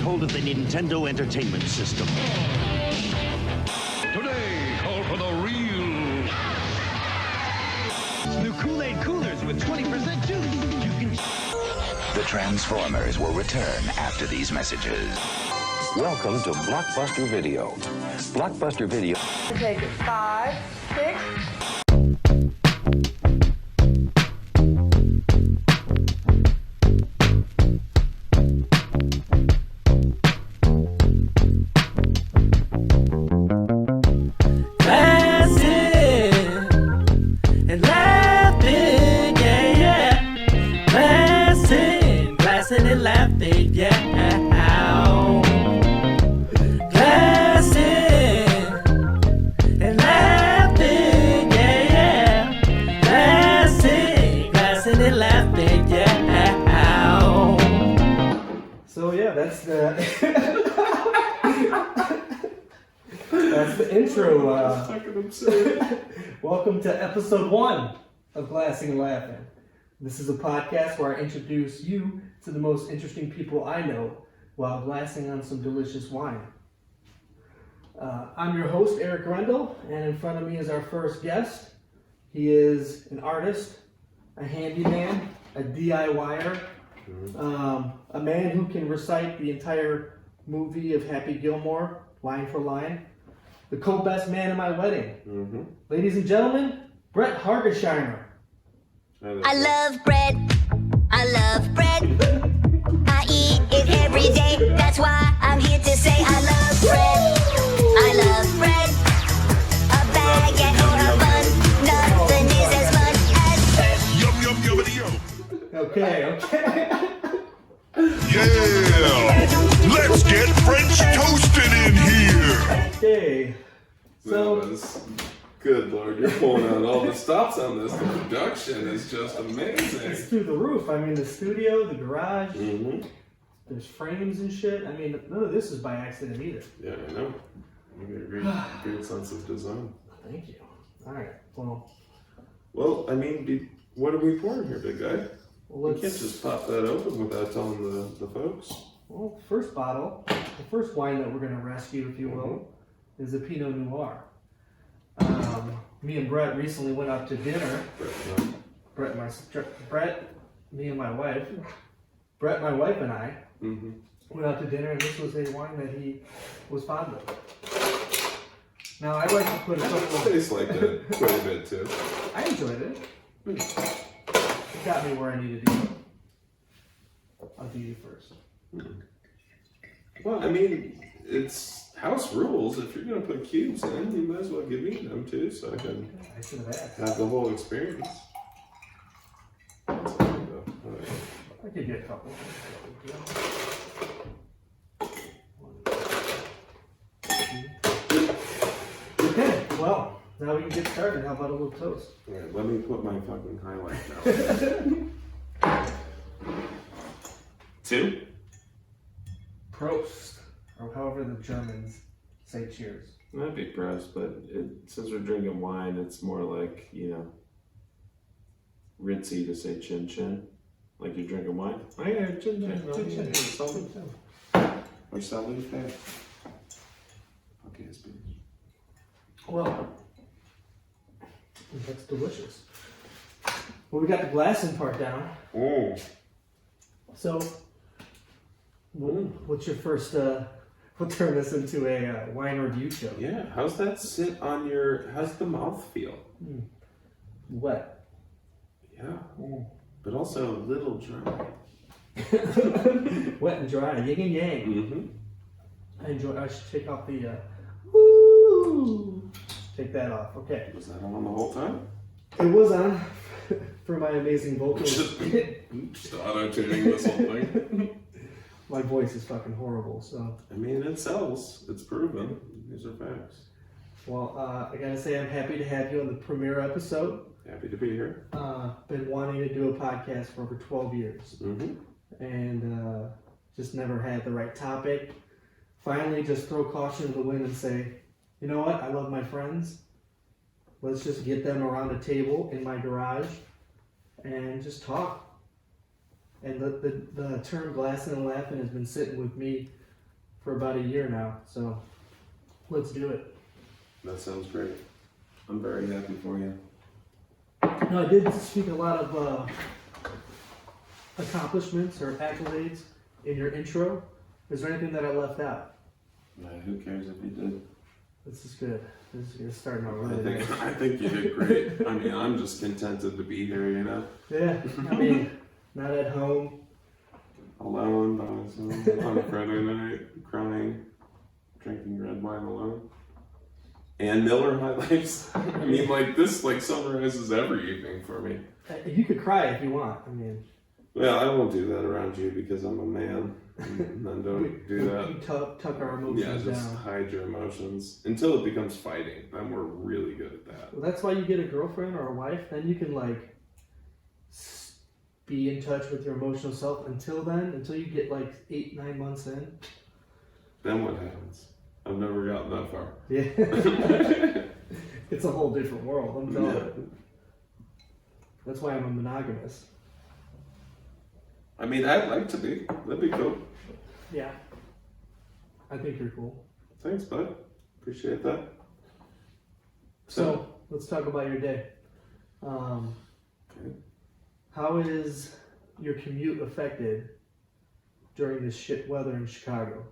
hold of the Nintendo Entertainment System. Today, call for the real. New Kool-Aid coolers with 20% juice. You can... The Transformers will return after these messages. Welcome to Blockbuster Video. Blockbuster Video. Take it 5, 6. That's the intro. Welcome to episode 1 of Glassing and Laughing. This is a podcast where I introduce you to the most interesting people I know while glassing on some delicious wine. I'm your host, Eric Rendell, and in front of me is our first guest. He is an artist, a handyman, a DIYer, a man who can recite the entire movie of Happy Gilmore, line for line. The co-best man at my wedding. Ladies and gentlemen, Brett Hargesheimer. I love bread. I love bread. I eat it every day. That's why I'm here to say I love bread. I love bread. A baguette or a bun. Nothing is as fun as bread. Yum, yum, yummity, yum. Okay. Yeah! Let's get French toasted in here! Okay. So, that was good, Lord. You're pulling out all the stops on this. The production is just amazing. it's through the roof. I mean, the studio, the garage, there's frames and shit. I mean, none of this is by accident either. Yeah, I know. You got a great sense of design. Thank you. All right. Well, I mean, what are we pouring here, big guy? Well, You can't just pop that open without telling the folks. Well, first bottle, the first wine that we're going to rescue, if you will, is a Pinot Noir. Me and Brett recently went out to dinner. Brett, me and my wife. Brett, my wife, and I went out to dinner, and this was a wine that he was fond of. Now, I like to put a couple It tastes like that quite a bit, too. I enjoyed it. It got me where I needed to go. I'll do you first. Well, I mean, it's house rules. If you're going to put cubes in, you might as well give me them, too, so I can I should have asked. have the whole experience. I could get a couple. Okay, well, now we can get started. How about a little toast? Alright, let me put my fucking highlight now. 2? Prost, or however the Germans say cheers. That'd be gross, but since we're drinking wine, it's more like, ritzy to say chin chin. Like you're drinking wine. Oh yeah, chin chin. Or salute that. Okay, it's been. Well, that's delicious. Well, we got the glassing part down. Oh. So, what's your first, we'll turn this into a wine review show. Yeah, how's that sit on how's the mouth feel? Wet. Yeah, but also a little dry. Wet and dry, yin and yang. I should take off the, take that off, okay. Was that on the whole time? It was on for my amazing vocals. Just auto-tuning this whole thing. My voice is fucking horrible, so. I mean, it sells. It's proven. These are facts. Well, I gotta say I'm happy to have you on the premiere episode. Happy to be here. Been wanting to do a podcast for over 12 years. And just never had the right topic. Finally, just throw caution to the wind and say, you know what? I love my friends. Let's just get them around a table in my garage and just talk. And the term glassing and laughing has been sitting with me for about a year now. So let's do it. That sounds great. I'm very happy for you. No, I did speak a lot of accomplishments or accolades in your intro. Is there anything that I left out? Who cares if you did? This is good. This is good. Starting out really nice. I think you did great. I mean, I'm just contented to be here, you know? Yeah, I mean, not at home. Alone by myself on a Friday night, crying, drinking red wine alone. And Miller High Life. I mean, like, this, like, summarizes every evening for me. You could cry if you want. I mean, Well, I won't do that around you because I'm a man. And then don't do that. we tuck our emotions Yeah, just down. hide your emotions until it becomes fighting. Then we're really good at that. Well, that's why you get a girlfriend or a wife. Then you can like be in touch with your emotional self. Until then, until you get like 8-9 months in. Then what happens? I've never gotten that far. Yeah, it's a whole different world. I'm telling Yeah. you. That's why I'm a monogamous. I mean, I'd like to be. That'd be cool. Yeah, I think you're cool. Thanks, bud. Appreciate that. So let's talk about your day. Okay. How is your commute affected during this shit weather in Chicago?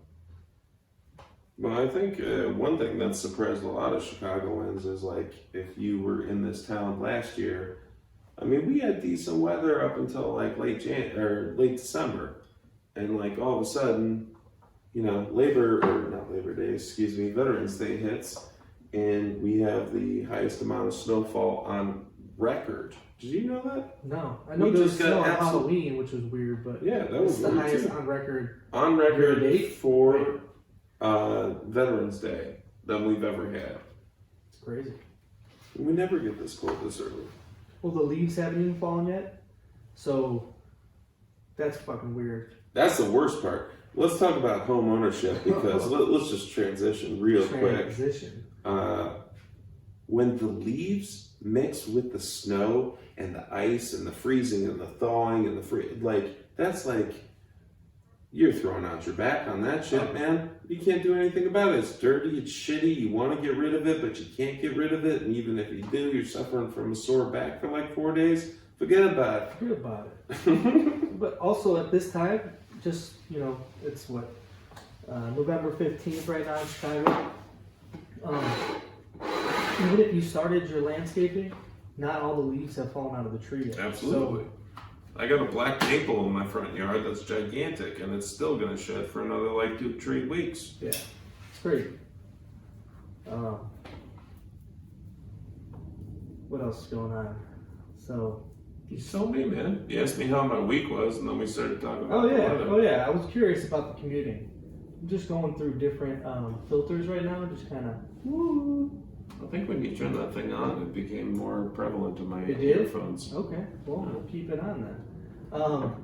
Well, I think one thing that surprised a lot of Chicagoans is like if you were in this town last year. I mean, we had decent weather up until like late December, and like all of a sudden, you know, Veterans Day hits, and we have the highest amount of snowfall on record. Did you know that? No, I know We there was just got snow on absolute- Halloween, which was weird, but Yeah, that it's was the weird, highest too. on record. On record Date? for Veterans Day than we've ever had. It's crazy. We never get this cold this early. Well, the leaves haven't even fallen yet, so that's fucking weird. That's the worst part. Let's talk about home ownership because let's just transition real quick. Transition. When the leaves mix with the snow and the ice and the freezing and the thawing and that's like you're throwing out your back on that shit, man. You can't do anything about it. It's dirty, it's shitty, you want to get rid of it, but you can't get rid of it. And even if you do, you're suffering from a sore back for like 4 days. Forget about it. Forget about it. But also at this time, just, you know, it's what, November 15th right now in Chicago. Even if you started your landscaping, not all the leaves have fallen out of the tree yet. Absolutely. I got a black maple in my front yard that's gigantic, and it's still gonna shed for another like 2-3 weeks. So, yeah, it's crazy. What else is going on? So, You told me, man. You asked me how my week was, and then we started talking about the weather. oh yeah, I was curious about the commuting. I'm just going through different filters right now, just kind of. I think when you turned that thing on, it became more prevalent in my It did? earphones. Okay, well, we'll keep it on then.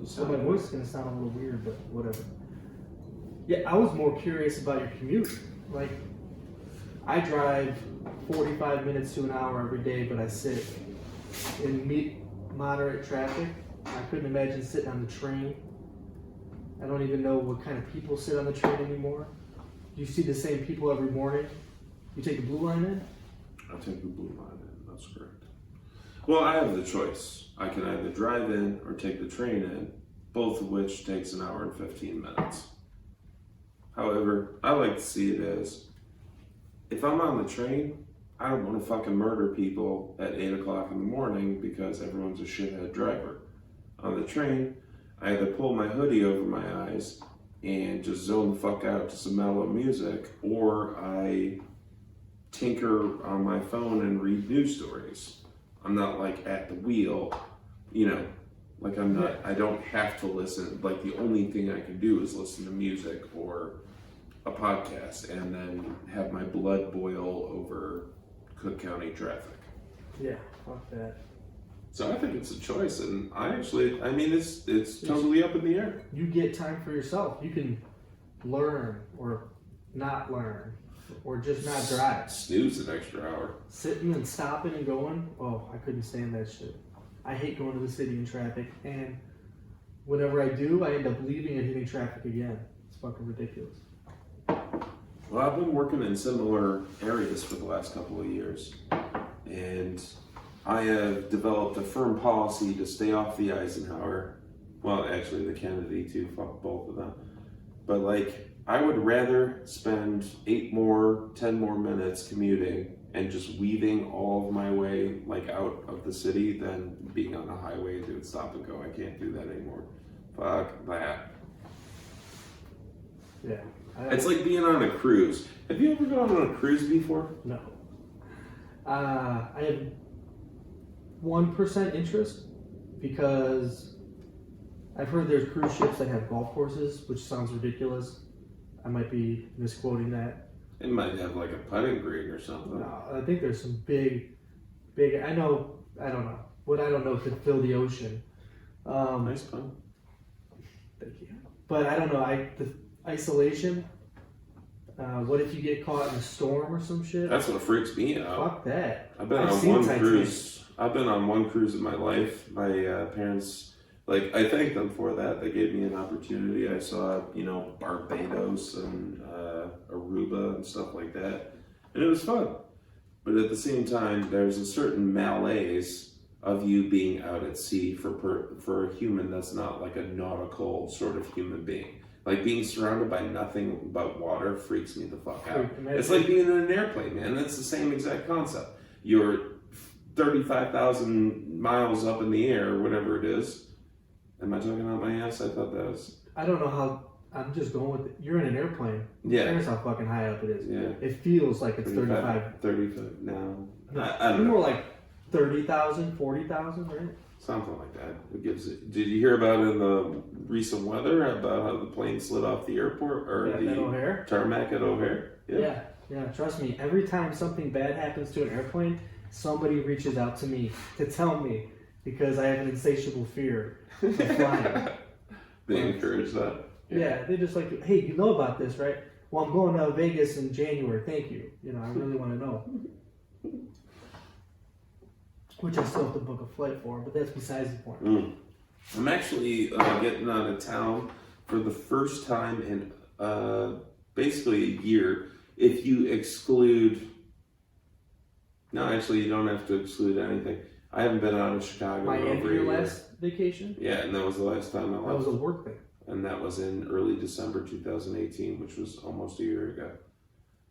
So my voice is gonna sound a little weird, but whatever. Yeah, I was more curious about your commute. Like, I drive 45 minutes to an hour every day, but I sit in moderate traffic. I couldn't imagine sitting on the train. I don't even know what kind of people sit on the train anymore. Do you see the same people every morning? You take the blue line in? I take the blue line in, that's correct. Well, I have the choice. I can either drive in or take the train in, both of which takes an hour and 15 minutes. However, I like to see it as, if I'm on the train, I don't want to fucking murder people at 8 o'clock in the morning because everyone's a shithead driver. On the train, I either pull my hoodie over my eyes and just zone the fuck out to some mellow music, or I tinker on my phone and read news stories. I'm not like at the wheel, you know, like I don't have to listen. Like the only thing I can do is listen to music or a podcast and then have my blood boil over Cook County traffic. Yeah, fuck that. So I think it's a choice, and it's totally up in the air. You get time for yourself. You can learn or not learn or just not drive. Snooze an extra hour. Sitting and stopping and going, oh, I couldn't stand that shit. I hate going to the city in traffic, and whenever I do, I end up leaving and hitting traffic again. It's fucking ridiculous. Well, I've been working in similar areas for the last couple of years, and I have developed a firm policy to stay off the Eisenhower. Well, actually the Kennedy too, fuck both of them. But like, I would rather spend 10 more minutes commuting and just weaving all of my way like out of the city than being on the highway and doing stop and go. I can't do that anymore. Fuck that. Yeah. It's like being on a cruise. Have you ever gone on a cruise before? No. I have 1% interest because I've heard there's cruise ships that have golf courses, which sounds ridiculous. I might be misquoting that. It might have like a putting green or something. No, I think there's some big, I don't know. What I don't know could fill the ocean. Nice pun. Thank you. But I don't know, the isolation, what if you get caught in a storm or some shit? That's what freaks me out. Fuck that. I've been on one cruise. I've been on one cruise in my life. My parents, like, I thank them for that. They gave me an opportunity. I saw, Barbados and Aruba and stuff like that. And it was fun. But at the same time, there's a certain malaise of you being out at sea for a human that's not like a nautical sort of human being. Like, being surrounded by nothing but water freaks me the fuck out. It's like being in an airplane, man. That's the same exact concept. You're 35,000 miles up in the air, or whatever it is. Am I talking out my ass? I thought that was... I don't know how... I'm just going with it. You're in an airplane. Yeah. Here's how fucking high up it is. Yeah. It feels like it's 35. 35 now. No, I don't know. more like 30,000, 40,000, right? Something like that. It gives it. Did you hear about in the recent weather about how the plane slid off the airport or Yeah, the at O'Hare? tarmac at O'Hare? Yeah. Trust me. Every time something bad happens to an airplane, somebody reaches out to me to tell me because I have an insatiable fear of flying. They encourage that. Yeah, they just like, hey, you know about this, right? Well, I'm going to Vegas in January. Thank you. I really want to know. Which I still have to book a flight for, but that's besides the point. I'm actually getting out of town for the first time in basically a year. If you exclude... No, actually, you don't have to exclude anything. I haven't been out of Chicago My in over a your year. last vacation? Yeah, and that was the last time I left. That was a work thing. And that was in early December 2018, which was almost a year ago.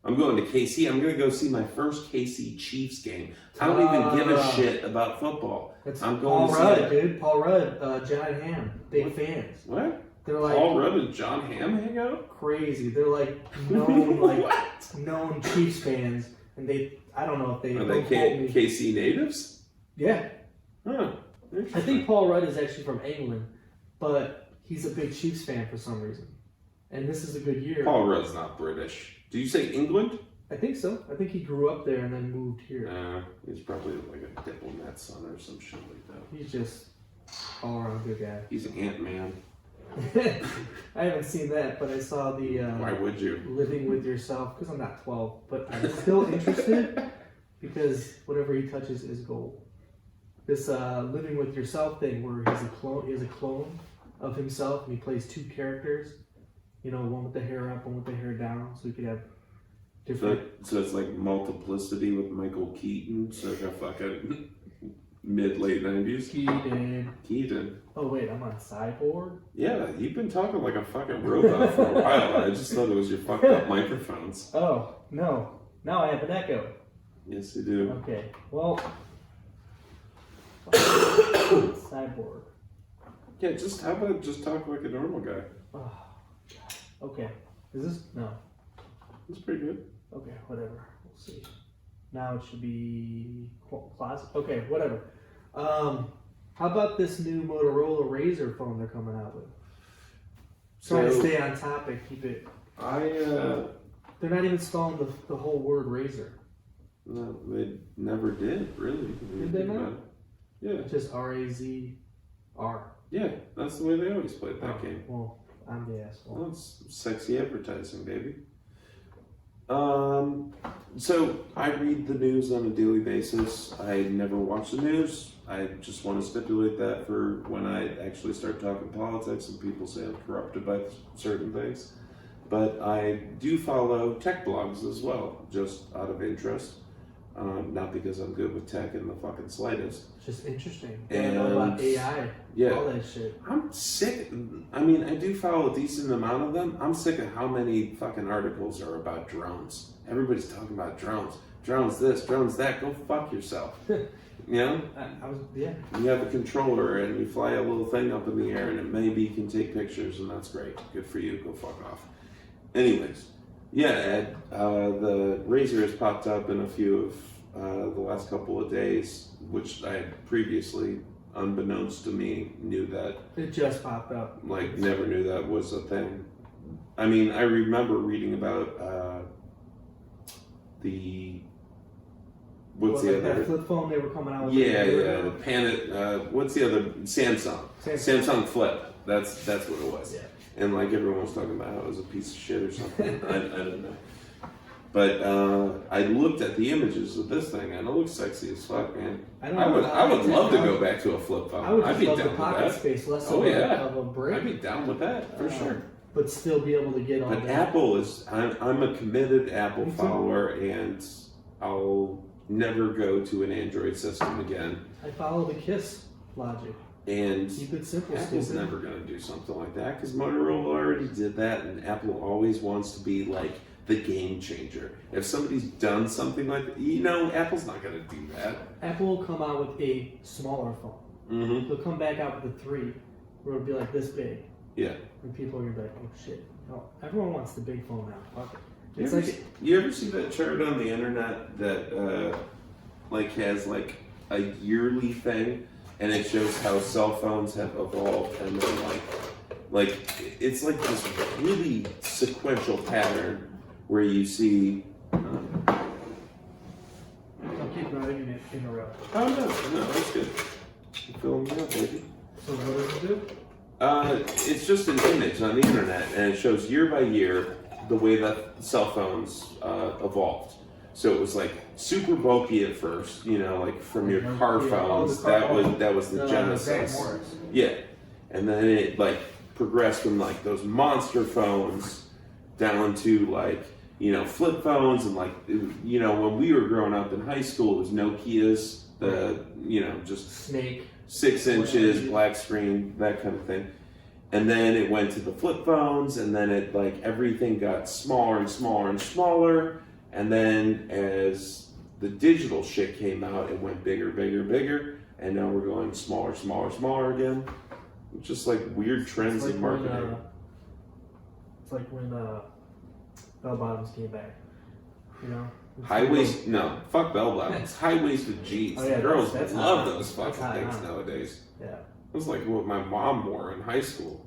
I'm going to KC. I'm going to go see my first KC Chiefs game. I don't even give a shit about football. I'm going Paul Rudd, dude. Paul Rudd, John Hamm, big fans. What? They're like Paul Rudd and John Hamm hang out? Crazy. They're like known Chiefs fans, and I don't know if they are they KC natives? Yeah. Huh. I think Paul Rudd is actually from England, but he's a big Chiefs fan for some reason. And this is a good year. Paul Rudd's not British. Do you say England? I think so. I think he grew up there and then moved here. He's probably like a diplomat's son or some shit like that. He's just all around good guy. He's an Ant-Man. I haven't seen that, but I saw the Why would you? Living with Yourself, because I'm not 12, but I'm still interested because whatever he touches is gold. This Living with Yourself thing where he has a clone of himself and he plays two characters, one with the hair up, one with the hair down, so he could have different... So it's like Multiplicity with Michael Keaton, circa fucking mid-late 90s? Keaton. Oh wait, I'm on Cyborg? Yeah, you've been talking like a fucking robot for a while. I just thought it was your fucked up microphones. Oh, no. Now I have an echo. Yes, you do. Okay, well... Cyborg. Yeah, how about just talk like a normal guy? Oh, okay. Is this... No. That's pretty good. Okay, whatever. We'll see. Now it should be classic. Okay, whatever. How about this new Motorola Razr phone they're coming out with? Trying to stay on topic, keep it... They're not even spelling the whole word Razr. No, they never did, really. Did they not? Yeah. Just R-A-Z-R. Yeah, that's the way they always played that game. Well, I'm the asshole. Well, it's sexy advertising, baby. So I read the news on a daily basis. I never watch the news. I just want to stipulate that for when I actually start talking politics and people say I'm corrupted by certain things. but I do follow tech blogs as well, just out of interest. Not because I'm good with tech in the fucking slightest. It's just interesting. And know about AI, yeah, all that shit. I'm sick. I mean, I do follow a decent amount of them. I'm sick of how many fucking articles are about drones. Everybody's talking about drones. Drones this, drones that. Go fuck yourself. You know? Yeah. You have a controller and you fly a little thing up in the air and it maybe can take pictures and that's great. Good for you. Go fuck off. Anyways, yeah, Ed, the Razor has popped up in a few of the last couple of days, which I had previously, unbeknownst to me, knew that. It just popped up. Like, never knew that was a thing. I mean, I remember reading about the. What's the other? That flip phone they were coming out with. Yeah, the Panit. What's the other? Samsung Flip. That's what it was. Yeah. And like everyone was talking about how it was a piece of shit or something. I don't know. But I looked at the images of this thing and it looks sexy as fuck, man. I would love to go back to a flip phone. I would I'd be love down the pocket with that. space, less Oh, yeah. of a brick. I'd be down with that for sure. But still be able to get all But that. Apple is, I'm a committed Apple Me too. follower and I'll never go to an Android system again. I follow the KISS logic. And Keep it simple, Apple's stupid. never going to do something like that because Motorola already did that and Apple always wants to be like the game changer. If somebody's done something like that, you know, Apple's not going to do that. Apple will come out with a smaller phone. Mm-hmm. They'll come back out with a 3 where it'll be like this big. Yeah. And people are going to be like, oh shit. No, everyone wants the big phone now. Fuck it. You It's ever, like, you ever see that chart on the internet that like has like a yearly thing and it shows how cell phones have evolved and then like it's like this really sequential pattern where you see I'll keep writing it in a row. oh no that's good. You're filling me up, baby. So what does it do? It's just an image on the internet and it shows year by year the way that cell phones evolved. So it was like super bulky at first, you know, like from your car phones. That was the genesis. Yeah, and then it like progressed from like those monster phones down to like, you know, flip phones and like, you know, when we were growing up in high school, it was Nokia's, the, you know, just Snake. 6 inches, black screen, that kind of thing. And then it went to the flip phones, and then it like everything got smaller and smaller and smaller. And then as the digital shit came out, it went bigger, bigger, bigger. And now we're going smaller, smaller, smaller again. It's just like weird trends in marketing. It's like when bell bottoms came back. You know? No, fuck bell bottoms. High-waisted jeans. Oh, yeah, Girls that's love hot. those That's fucking hot, things huh? nowadays. Yeah. It was like what my mom wore in high school.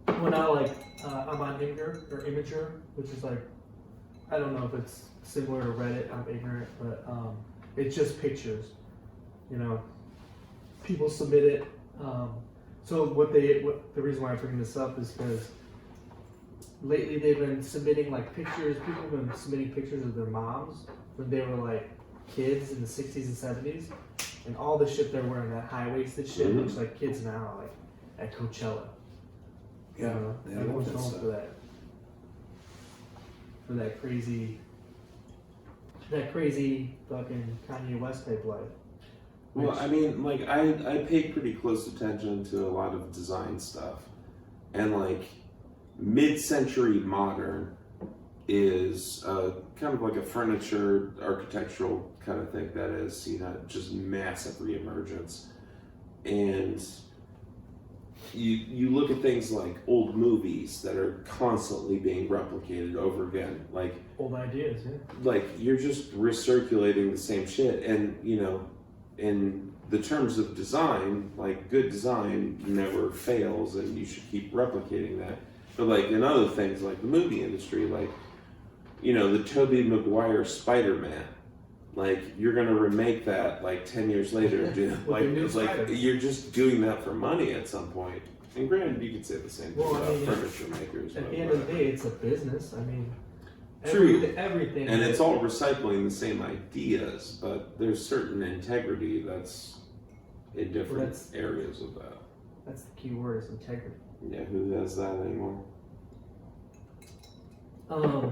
Well, now, like, I'm on Imager, which is like, I don't know if it's similar to Reddit, I'm ignorant, but it's just pictures. You know, people submit it. So the reason why I bring this up is because lately they've been submitting like pictures, people have been submitting pictures of their moms when they were like kids in the 60s and 70s, and all the shit they're wearing, that high-waisted shit, looks like kids now, like at Coachella. Yeah, everyone's going for that. For that crazy fucking Kanye West type life. Well, I mean, like, I pay pretty close attention to a lot of design stuff. And, like, mid-century modern is kind of like a furniture architectural kind of thing that is, you know, just massive reemergence. And you look at things like old movies that are constantly being replicated over again. Like, old ideas, yeah. Like, you're just recirculating the same shit. And, you know, in the terms of design, like, good design never fails and you should keep replicating that. But like in other things, like the movie industry, like, you know, the Tobey Maguire Spider-Man, like, you're gonna remake that like 10 years later. Like, it's like you're just doing that for money at some point. And granted, you could say the same thing about furniture makers. At the end of the day, it's a business. I mean, true, everything, and it's all recycling the same ideas, but there's certain integrity that's in different areas of that. That's the key word, is integrity. Yeah, who has that anymore? All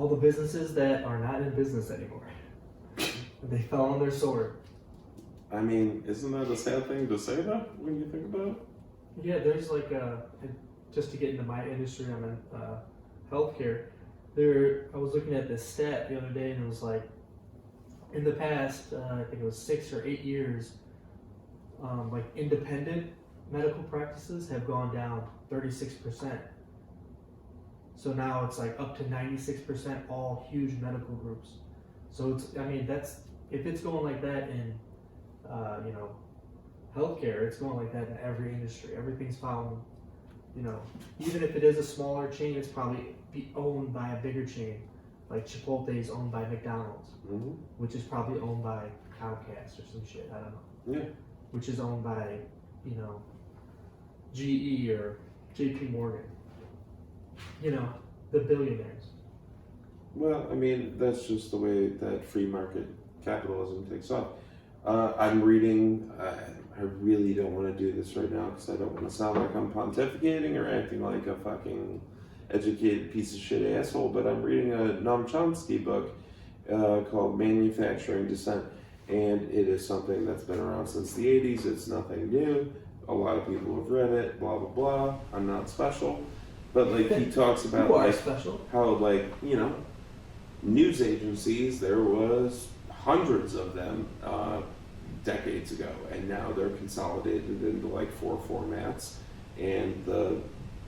the businesses that are not in business anymore. They fell on their sword. I mean, isn't that a sad thing to say though, when you think about it? Yeah, there's like just to get into my industry, I'm in healthcare. I was looking at this stat the other day, and it was like, in the past, I think it was 6 or 8 years, like independent medical practices have gone down 36%. So now it's like up to 96% all huge medical groups. So it's, I mean, that's, if it's going like that in, you know, healthcare, it's going like that in every industry. Everything's following, you know, even if it is a smaller chain, it's probably be owned by a bigger chain. Like Chipotle is owned by McDonald's, which is probably owned by Comcast or some shit, I don't know. Yeah. Which is owned by, you know, GE or JP Morgan. You know, the billionaires. Well, I mean, that's just the way that free market capitalism takes off. I'm reading, I really don't want to do this right now because I don't want to sound like I'm pontificating or acting like a fucking educated piece of shit asshole, but I'm reading a Noam Chomsky book called Manufacturing Dissent, and it is something that's been around since the 80s. It's nothing new. A lot of people have read it, blah, blah, blah. I'm not special. But like he talks about like special. How like, you know, news agencies, there was hundreds of them decades ago, and now they're consolidated into like 4 formats, and the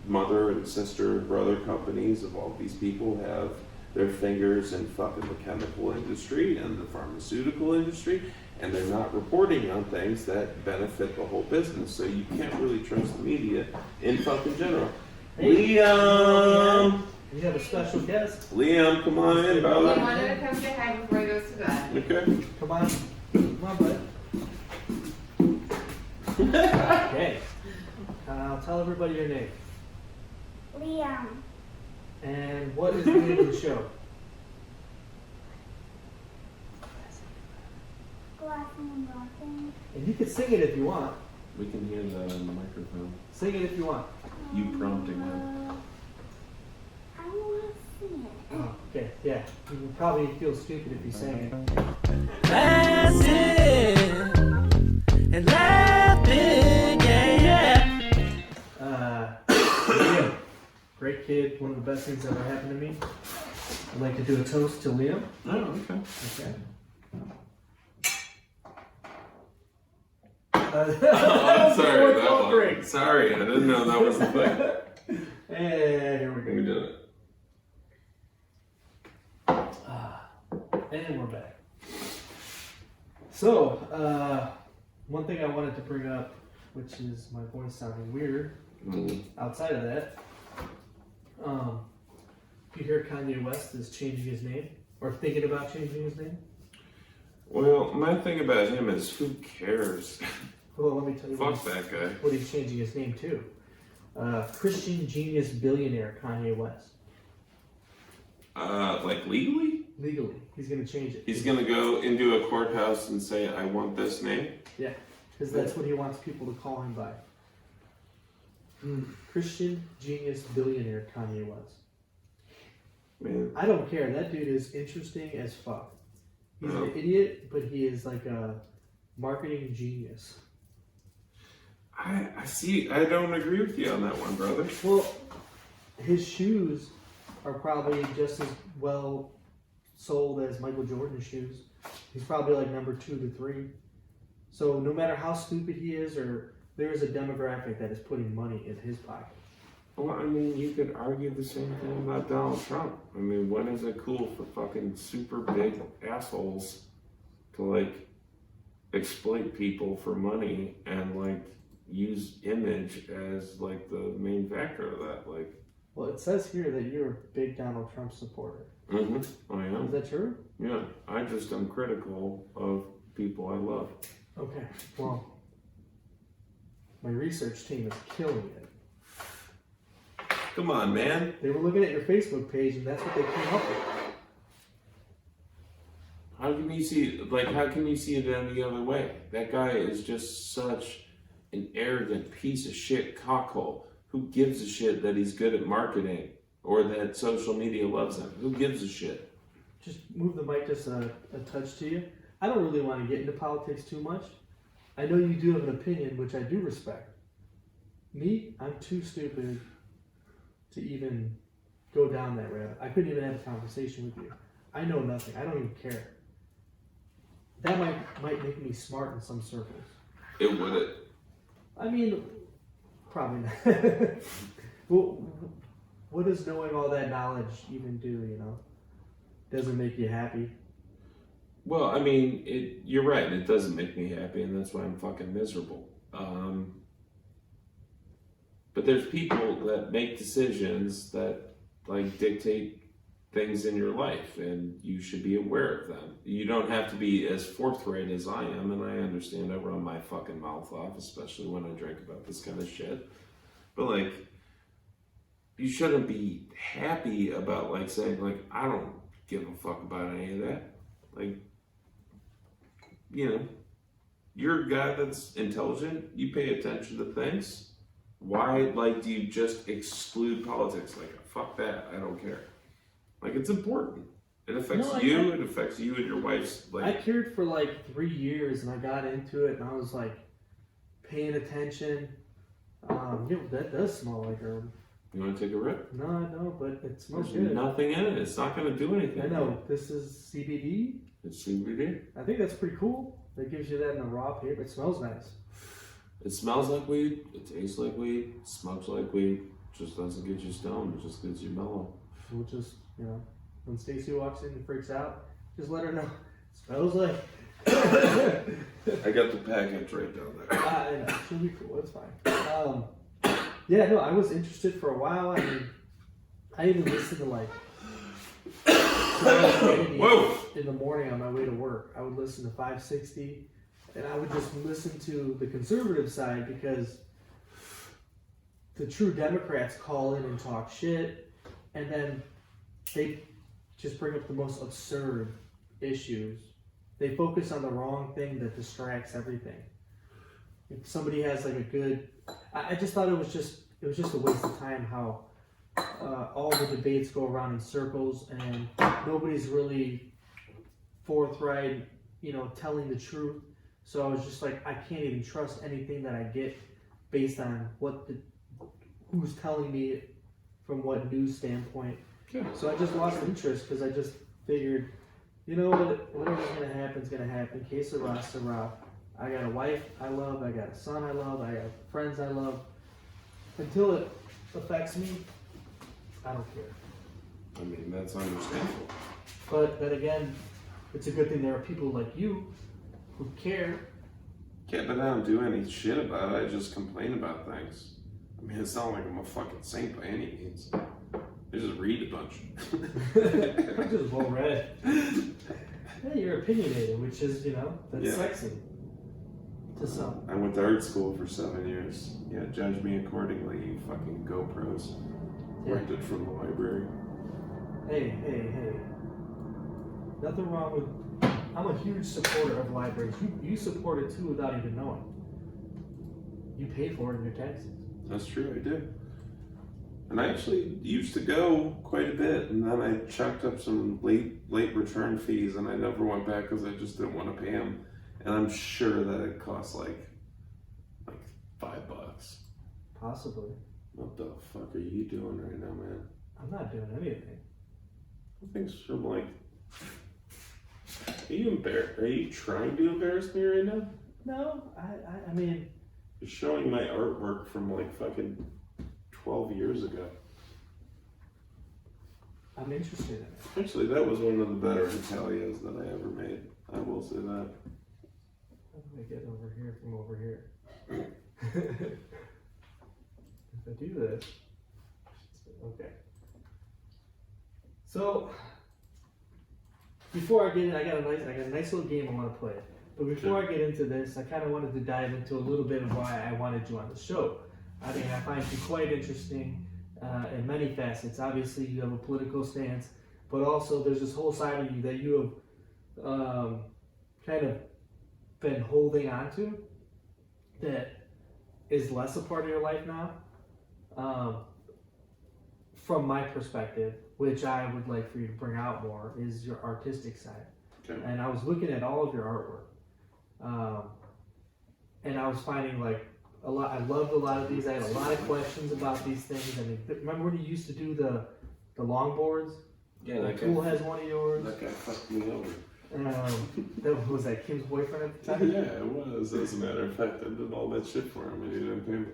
mother and sister and brother companies of all these people have their fingers in fucking the chemical industry and the pharmaceutical industry, and they're not reporting on things that benefit the whole business. So you can't really trust the media in fucking general. Hey, Liam! We have a special guest. Liam, come on in, He brother. wanted to come say hi before he goes to bed. Okay. Come on. Come on, bud. Okay. I'll tell everybody your name. Liam. And what is the name of the show? Glassing and rocking. And you can sing it if you want. We can hear that on the microphone. Sing it if you want. You prompting him. I want to sing it. Oh, okay, yeah. You would probably feel stupid if you sang it. And laughing, yeah. Liam, great kid. One of the best things that ever happened to me. I'd like to do a toast to Liam. Oh, okay. Okay. I'm sorry, Fourth that wall one. break. Sorry, I didn't know that was the thing. And here we We go. did it. And we're back. So, one thing I wanted to bring up, which is my voice sounding weird, outside of that, you hear Kanye West is changing his name, or thinking about changing his name? Well, my thing about him is who cares? Well, let me tell you Fuck that guy. what he's changing his name to. Christian genius billionaire Kanye West. Like legally? Legally, he's going to change it. He's gonna go into a courthouse and say, I want this name? Yeah, because that's what he wants people to call him by. Christian genius billionaire Kanye West. Man. I don't care. That dude is interesting as fuck. He's an idiot, but he is like a marketing genius. I see, I don't agree with you on that one, brother. Well, his shoes are probably just as well sold as Michael Jordan's shoes. He's probably like number 2 to 3. So no matter how stupid he is, or there is a demographic that is putting money in his pocket. Well, I mean, you could argue the same thing about Donald Trump. I mean, when is it cool for fucking super big assholes to like exploit people for money and like use image as like the main factor of that? Like, Well, it says here that you're a big Donald Trump supporter. I Is am. that true? Yeah, I just am critical of people I love. Okay, well, my research team is killing it. Come on, man. They were looking at your Facebook page, and that's what they came up with. How can you see, like, how can you see it any other way? That guy is just such an arrogant piece of shit cockhole. Who gives a shit that he's good at marketing? or that social media loves them. Who gives a shit? Just move the mic just a touch to you. I don't really want to get into politics too much. I know you do have an opinion, which I do respect. Me, I'm too stupid to even go down that rabbit. I couldn't even have a conversation with you. I know nothing. I don't even care. That might make me smart in some circles. It wouldn't. I mean, probably not. Well, what does knowing all that knowledge even do, you know? Doesn't make you happy. Well, I mean, you're right. It doesn't make me happy, and that's why I'm fucking miserable. But there's people that make decisions that like dictate things in your life, and you should be aware of them. You don't have to be as forthright as I am, and I understand I run my fucking mouth off, especially when I drink about this kind of shit. But like, you shouldn't be happy about like saying like, I don't give a fuck about any of that. Like, you know, you're a guy that's intelligent, you pay attention to things. Why, like, do you just exclude politics? Like, fuck that, I don't care. Like, it's important. It affects it affects you and your wife's, like... I cared for, like, 3 years, and I got into it, and I was, like, paying attention. That does smell like herb. You want to take a rip? No, I don't, but it smells There's good. nothing in it. It's not going to do anything. I know. This is CBD. It's CBD. I think that's pretty cool. That gives you that in a raw paper. It smells nice. It smells like weed. It tastes like weed. It smokes like weed. It just doesn't get you stoned. It just gets you mellow. We'll just, you know, when Stacy walks in and freaks out, just let her know. It smells like. I got the package right down there. I know. She'll be cool. It's fine. Yeah, no, I was interested for a while. I mean, I even listened to like in the morning on my way to work. I would listen to 560, and I would just listen to the conservative side because the true Democrats call in and talk shit, and then they just bring up the most absurd issues. They focus on the wrong thing that distracts everything. If somebody has like a good, I just thought it was just a waste of time how all the debates go around in circles and nobody's really forthright, you know, telling the truth. So I was just like, I can't even trust anything that I get based on who's telling me from what news standpoint. Yeah. So I just lost interest because I just figured, you know what, whatever's gonna happen is gonna happen. Que sera, sera. I got a wife I love, I got a son I love, I got friends I love. Until it affects me, I don't care. I mean, that's understandable. But then again, it's a good thing there are people like you who care. Yeah, but I don't do any shit about it. I just complain about things. I mean, it's not like I'm a fucking saint by any means. I just read a bunch. I'm just well read. Yeah, you're opinionated, which is, you know, that's sexy. To some. I went to art school for 7 years. Yeah, judge me accordingly, you fucking GoPros. Rented from the library. Hey. Nothing wrong with... I'm a huge supporter of libraries. You support it too without even knowing. You pay for it in your taxes. That's true, I do. And I actually used to go quite a bit, and then I chucked up some late return fees, and I never went back because I just didn't want to pay them. And I'm sure that it costs like $5. Possibly. What the fuck are you doing right now, man? I'm not doing anything. I think from like... Are you trying to embarrass me right now? No, I mean... You're showing my artwork from like fucking 12 years ago. I'm interested in it. Actually, that was one of the better Italians that I ever made. I will say that. How do I get over here from over here? If I do this... Okay. So... Before I get in, I got a nice little game I want to play. But before I get into this, I kind of wanted to dive into a little bit of why I wanted you on the show. I mean, I find you quite interesting in many facets. Obviously, you have a political stance, but also there's this whole side of you that you have kind of been holding on to that is less a part of your life now. from my perspective, which I would like for you to bring out more, is your artistic side. Okay. And I was looking at all of your artwork, and I was finding like a lot. I loved a lot of these. I had a lot of questions about these things. I mean, remember when you used to do the longboards? Yeah, that Tool guy, has one of yours. that guy fucked me over. That was that Kim's boyfriend at the time. Yeah, it was. As a matter of fact, I did all that shit for him and he didn't pay me.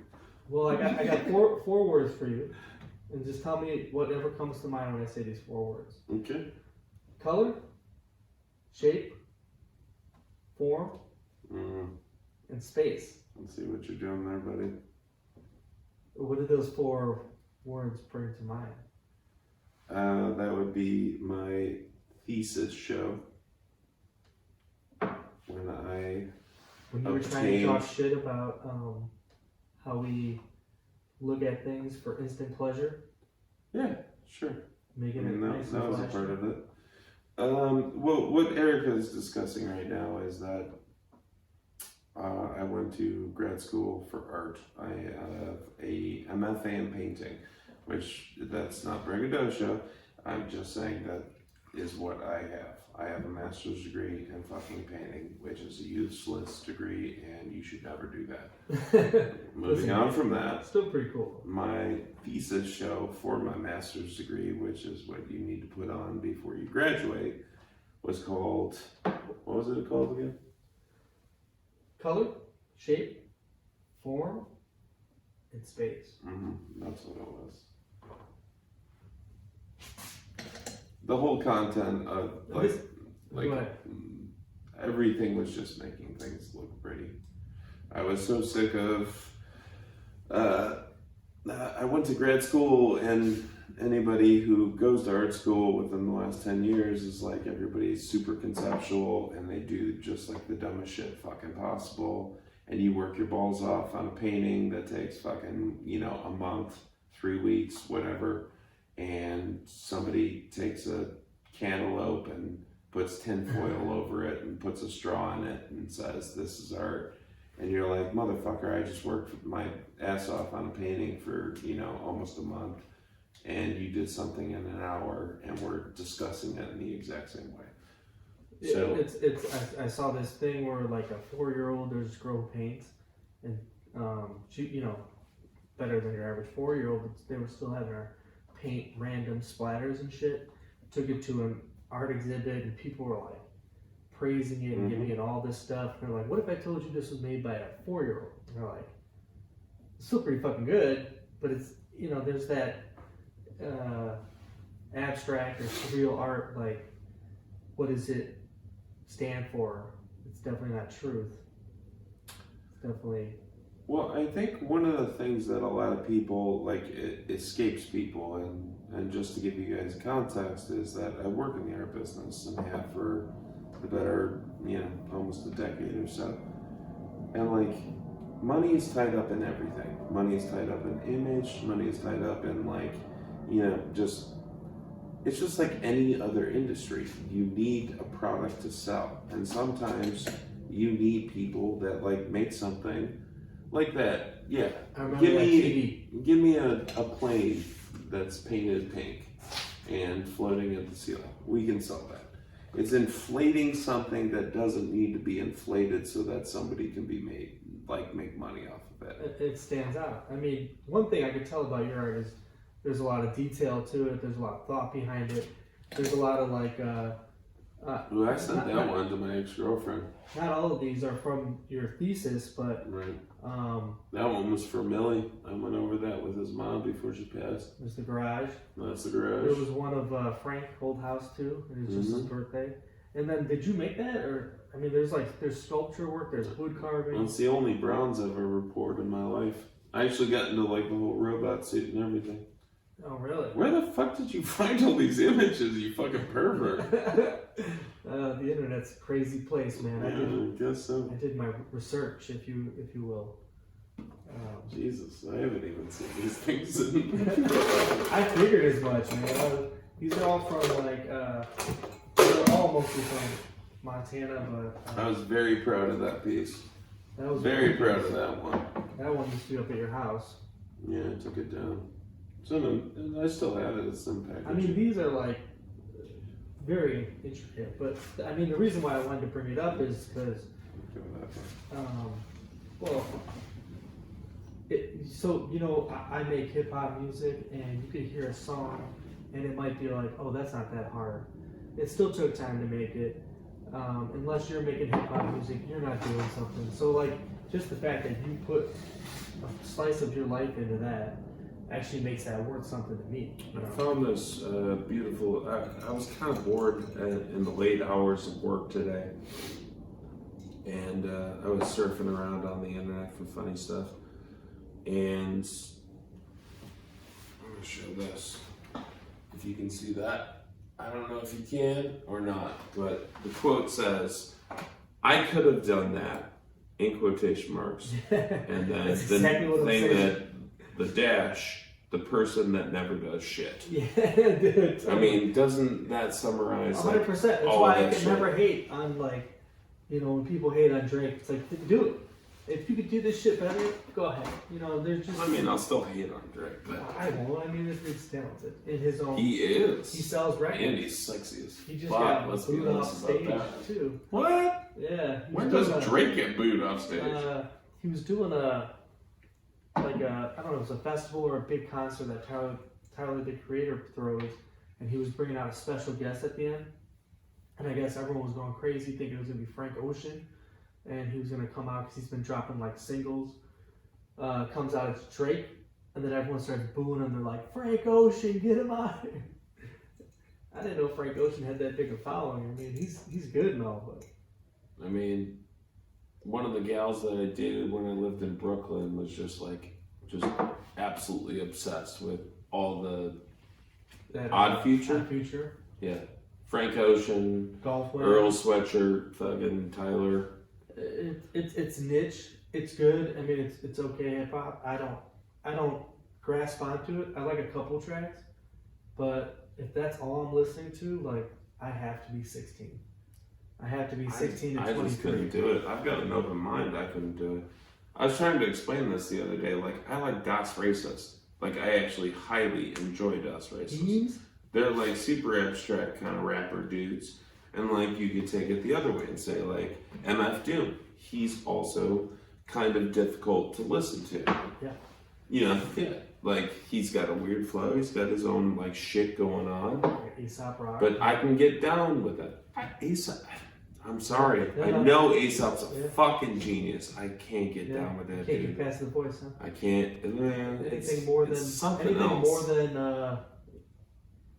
Well, I got four words for you, and just tell me whatever comes to mind when I say these 4 words. Okay. Color, shape, form, and space. Let's see what you're doing there, buddy. What did those 4 words bring to mind? That would be my thesis show. When you were trying to talk shit about how we look at things for instant pleasure. Yeah, sure. Making it nice that and was a flashy. part of it. Well, what Erica is discussing right now is that I went to grad school for art. I have a MFA in painting, which that's not braggadocio. I'm just saying that is what I have. I have a master's degree in fucking painting, which is a useless degree, and you should never do that. Moving on from that, Still pretty cool. my thesis show for my master's degree, which is what you need to put on before you graduate, was called, what was it called again? Color, shape, form, and space. That's what it was. The whole content of Go ahead. everything was just making things look pretty. I was so sick of I went to grad school, and anybody who goes to art school within the last 10 years is like everybody's super conceptual and they do just like the dumbest shit fucking possible, and you work your balls off on a painting that takes fucking, a month, 3 weeks, whatever, and somebody takes a cantaloupe and puts tinfoil over it and puts a straw in it and says this is art, and you're like, motherfucker, I just worked my ass off on a painting for almost a month, and you did something in an hour, and we're discussing it in the exact same way. So I saw this thing where like a 4-year-old, there's this girl who paints, and she, better than your average 4-year-old, but they were still having her paint random splatters and shit. Took it to an art exhibit, and people were like praising it and giving it all this stuff. And they're like, what if I told you this was made by a 4-year-old? And they're like, it's still pretty fucking good, but it's, there's that abstract or surreal art, like, what does it stand for? It's definitely not truth. It's definitely... Well, I think one of the things that a lot of people, it escapes people, and just to give you guys context, is that I work in the art business and have for the better, almost a decade or so. And money is tied up in everything. Money is tied up in image, money is tied up in it's just like any other industry. You need a product to sell. And sometimes you need people that make something like that. Yeah. Give me a plane that's painted pink and floating at the ceiling. We can sell that. It's inflating something that doesn't need to be inflated so that somebody can be made, make money off of it. It stands out. I mean, one thing I could tell about your art is there's a lot of detail to it. There's a lot of thought behind it. There's a lot of Well, I sent that one to my ex-girlfriend. Not all of these are from your thesis, but right. That one was for Millie. I went over that with his mom before she passed. There's the garage. That's the garage. There was one of Frank Old House too. It was just his birthday. And then, did you make that, or there's sculpture work, there's wood carving. Well, it's the only bronze I've ever poured in my life. I actually got into the whole robot suit and everything. Oh, really? Where the fuck did you find all these images, you fucking pervert? The internet's a crazy place, man. I guess so. I did my research, if you will. Jesus, I haven't even seen these things. I figured as much, man. These are all from they're all mostly from Montana, but I was very proud of that piece. That was very proud of that one. That one used to be up at your house. Yeah, I took it down. I still have it as some package. I mean, these are like very intricate, but I mean, the reason why I wanted to bring it up is because, well, so you know, I make hip hop music, and you could hear a song, and it might be like, oh, that's not that hard. It still took time to make it. Unless you're making hip hop music, you're not doing something. So like, just the fact that you put a slice of your life into that actually makes that worth something to me. You know? I found this beautiful. I was kind of bored in the late hours of work today, and I was surfing around on the internet for funny stuff. And I'm gonna show this. If you can see that. I don't know if you can or not, but the quote says, "I could have done that," in quotation marks, and then the dash, the person that never does shit. Yeah, dude. I mean, doesn't that summarize 100%? That's why I can never hate on, like, you know, when people hate on Drake. It's like, do it. If you could do this shit better, go ahead. You know, there's just. I mean, I'll still hate on Drake, but I won't. I mean, this dude's talented in his own. He is. He sells records. And he's sexy as He just fuck. got Let's be booed honest off about stage that. too. What? Yeah. When does Drake get booed off stage? He was doing I don't know, it was a festival or a big concert that Tyler the Creator throws, and he was bringing out a special guest at the end, and I guess everyone was going crazy thinking it was gonna be Frank Ocean, and he was gonna come out because he's been dropping like singles. Comes out as Drake, and then everyone starts booing him. They're like, Frank Ocean, get him out of here. I didn't know Frank Ocean had that big a following. I mean, he's good and all, but I mean, one of the gals that I dated when I lived in Brooklyn was just absolutely obsessed with all the Odd Future. Odd Future. Yeah. Frank Ocean, Golf Earl Sweatshirt, fucking Tyler. It's niche. It's good. I mean, it's okay hip hop. I don't grasp onto it. I like a couple tracks, but if that's all I'm listening to, like, I have to be 16. I have to be 16 to 23. I just couldn't do it. I've got an open mind. I couldn't do it. I was trying to explain this the other day. Like, I like Das Racist. Like, I actually highly enjoy Das Racist. They're like super abstract kind of rapper dudes. And like, you could take it the other way and say, like, MF Doom. He's also kind of difficult to listen to. Yeah. You know, like, he's got a weird flow. He's got his own, like, shit going on. Aesop Rock. But I can get down with it. Aesop, I'm sorry. I know Aesop's a fucking genius. I can't get down with that You can't dude. get past the voice, huh? I can't. Anything more than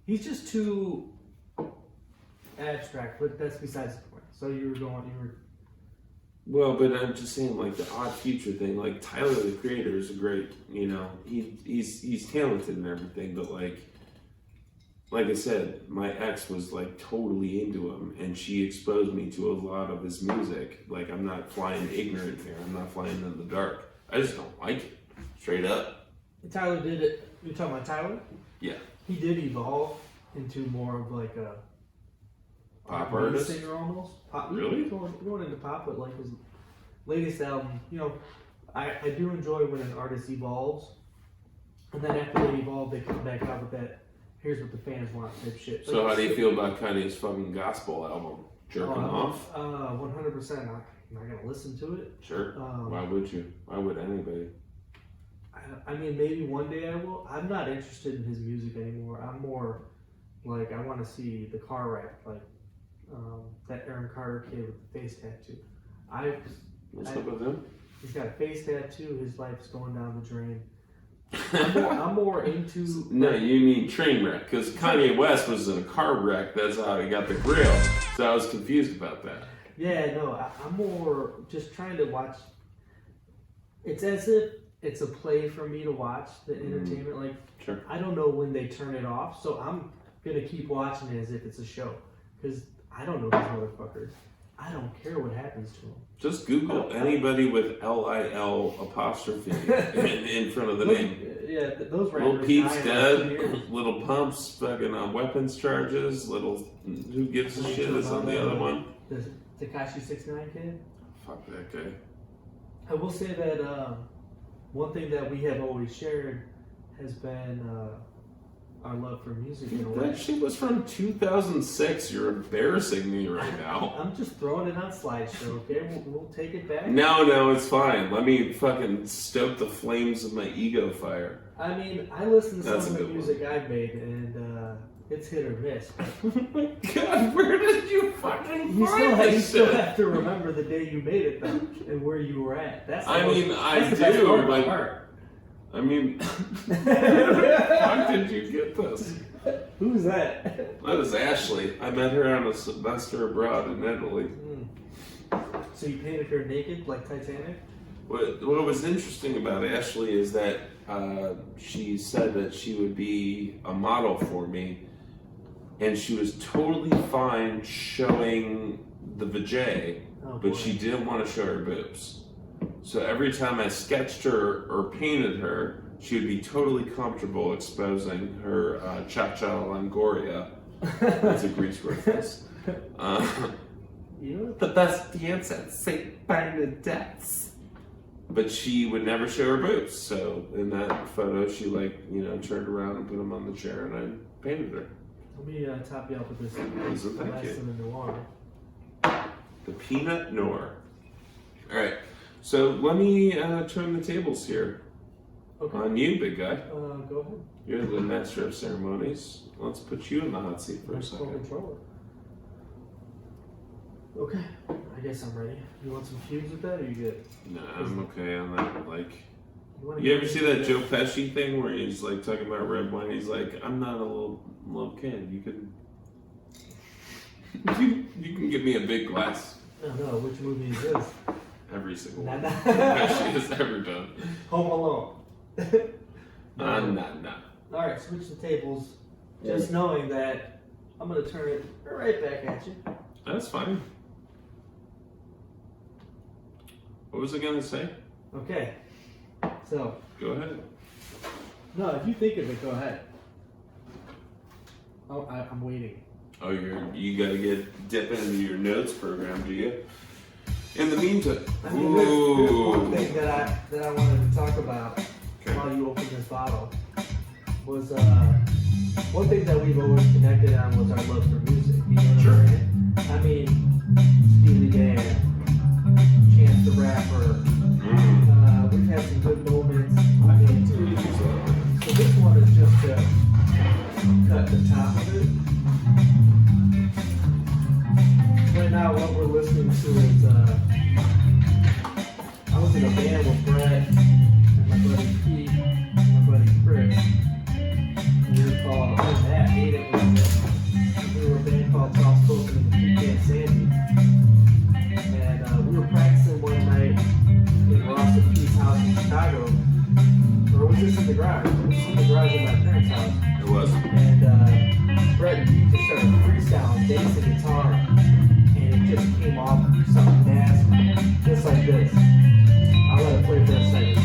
he's just too abstract. But that's besides the point. So you were. Well, but I'm just saying, like, the Odd Future thing. Like, Tyler the Creator is a great. You know, he's talented and everything. But like I said, my ex was like totally into him, and she exposed me to a lot of his music. Like, I'm not flying ignorant here. I'm not flying in the dark. I just don't like it, straight up. Tyler did it. You're talking about Tyler? Yeah. He did evolve into more of like a pop artist, singer almost. Pop, really? Going into pop, but like his latest album, you know, I do enjoy when an artist evolves, and then after they evolve, they come back out with that. Here's what the fans want type shit. So how do you feel about Kanye's fucking gospel album? Jerking off? 100%. I'm not gonna listen to it. Sure. Why would you? Why would anybody? I mean, maybe one day I will. I'm not interested in his music anymore. I'm more like, I want to see the car wreck, like that Aaron Carter kid with the face tattoo. What's up with him? He's got a face tattoo. His life's going down the drain. I'm more into. No, you mean train wreck, because Kanye West was in a car wreck. That's how he got the grill. So I was confused about that. Yeah, no, I'm more just trying to watch. It's as if it's a play for me to watch the entertainment. Like, sure. I don't know when they turn it off, so I'm gonna keep watching it as if it's a show, because I don't know these motherfuckers. I don't care what happens to them. Just Google anybody with LIL apostrophe in front of the name. Yeah, those Little Pete's dead. Little Pump's fucking weapons charges. Little who gives a shit is on the other one. The Tekashi 6ix9ine kid. Fuck that guy. I will say that one thing that we have always shared has been our love for music in a That way. shit was from 2006. You're embarrassing me right now. I'm just throwing it on slideshow, okay? We'll take it back. No, it's fine. Let me fucking stoke the flames of my ego fire. I mean, I listen to That's some a of the good one. music I've made, and it's hit or miss. Oh my god, where did you fucking You find this still shit? have to remember the day you made it, though, and where you were at. That's the I most- mean, I that's the best do, part of my but- art. I mean, where the fuck did you get this? Who's that? That is Ashley. I met her on a semester abroad in Italy. So you painted her naked like Titanic? What was interesting about Ashley is that she said that she would be a model for me, and she was totally fine showing the vajay, Oh, but boy. she didn't want to show her boobs. So every time I sketched her or painted her, she would be totally comfortable exposing her cha-cha langoria. That's a Greece reference. You know, The best dance at St. Bernadette's. But she would never show her boobs. So in that photo, she turned around and put them on the chair, and I painted her. let me top you off with this. Listen, thank last you. in the Noir. The Pinot Noir. All right. So let me turn the tables here Okay. on you, big guy. Go ahead. You're the master of ceremonies. Let's put you in the hot seat for a Let's go second. control it. Okay. I guess I'm ready. You want some cues with that, or you good? No, I'm okay on that. wanna You get ever see into that Joe Pesci thing where he's like talking about red wine? He's like, I'm not a little kid. You can you can give me a big glass. I don't know which movie is this. Every single Nah, one nah. Pesci has ever done. Home Alone. Nah. All right, switch the tables. Just knowing that I'm gonna turn it right back at you. That's fine. What was I gonna say? Okay. So, Go ahead. no, if you think of it, go ahead. Oh, I'm waiting. Oh, you gotta dip into your notes program, do you? In the meantime, I mean, there's one ooh, thing that I wanted to talk about Okay. while you open this bottle was one thing that we've always connected on was our love for music. You know what Sure. I'm saying? I mean, Steely Dan, Chance the Rapper. We've had some good moments. I mean, so this one is just to cut the top of it. Right now, what we're listening to is I was in a band with Brett and my buddy Pete and my buddy Chris. We were called Matt made it with us. We were a band called Soft Spoken and Pete and Sandy. And we were practicing one night in Ross and Pete's house in Chicago. Or was this in the garage? It was in the garage of my parents' house. it was. And Brett and Pete just started freestyling, bass and guitar. And it just came off something nasty. Just like this. I'll let it play for a second.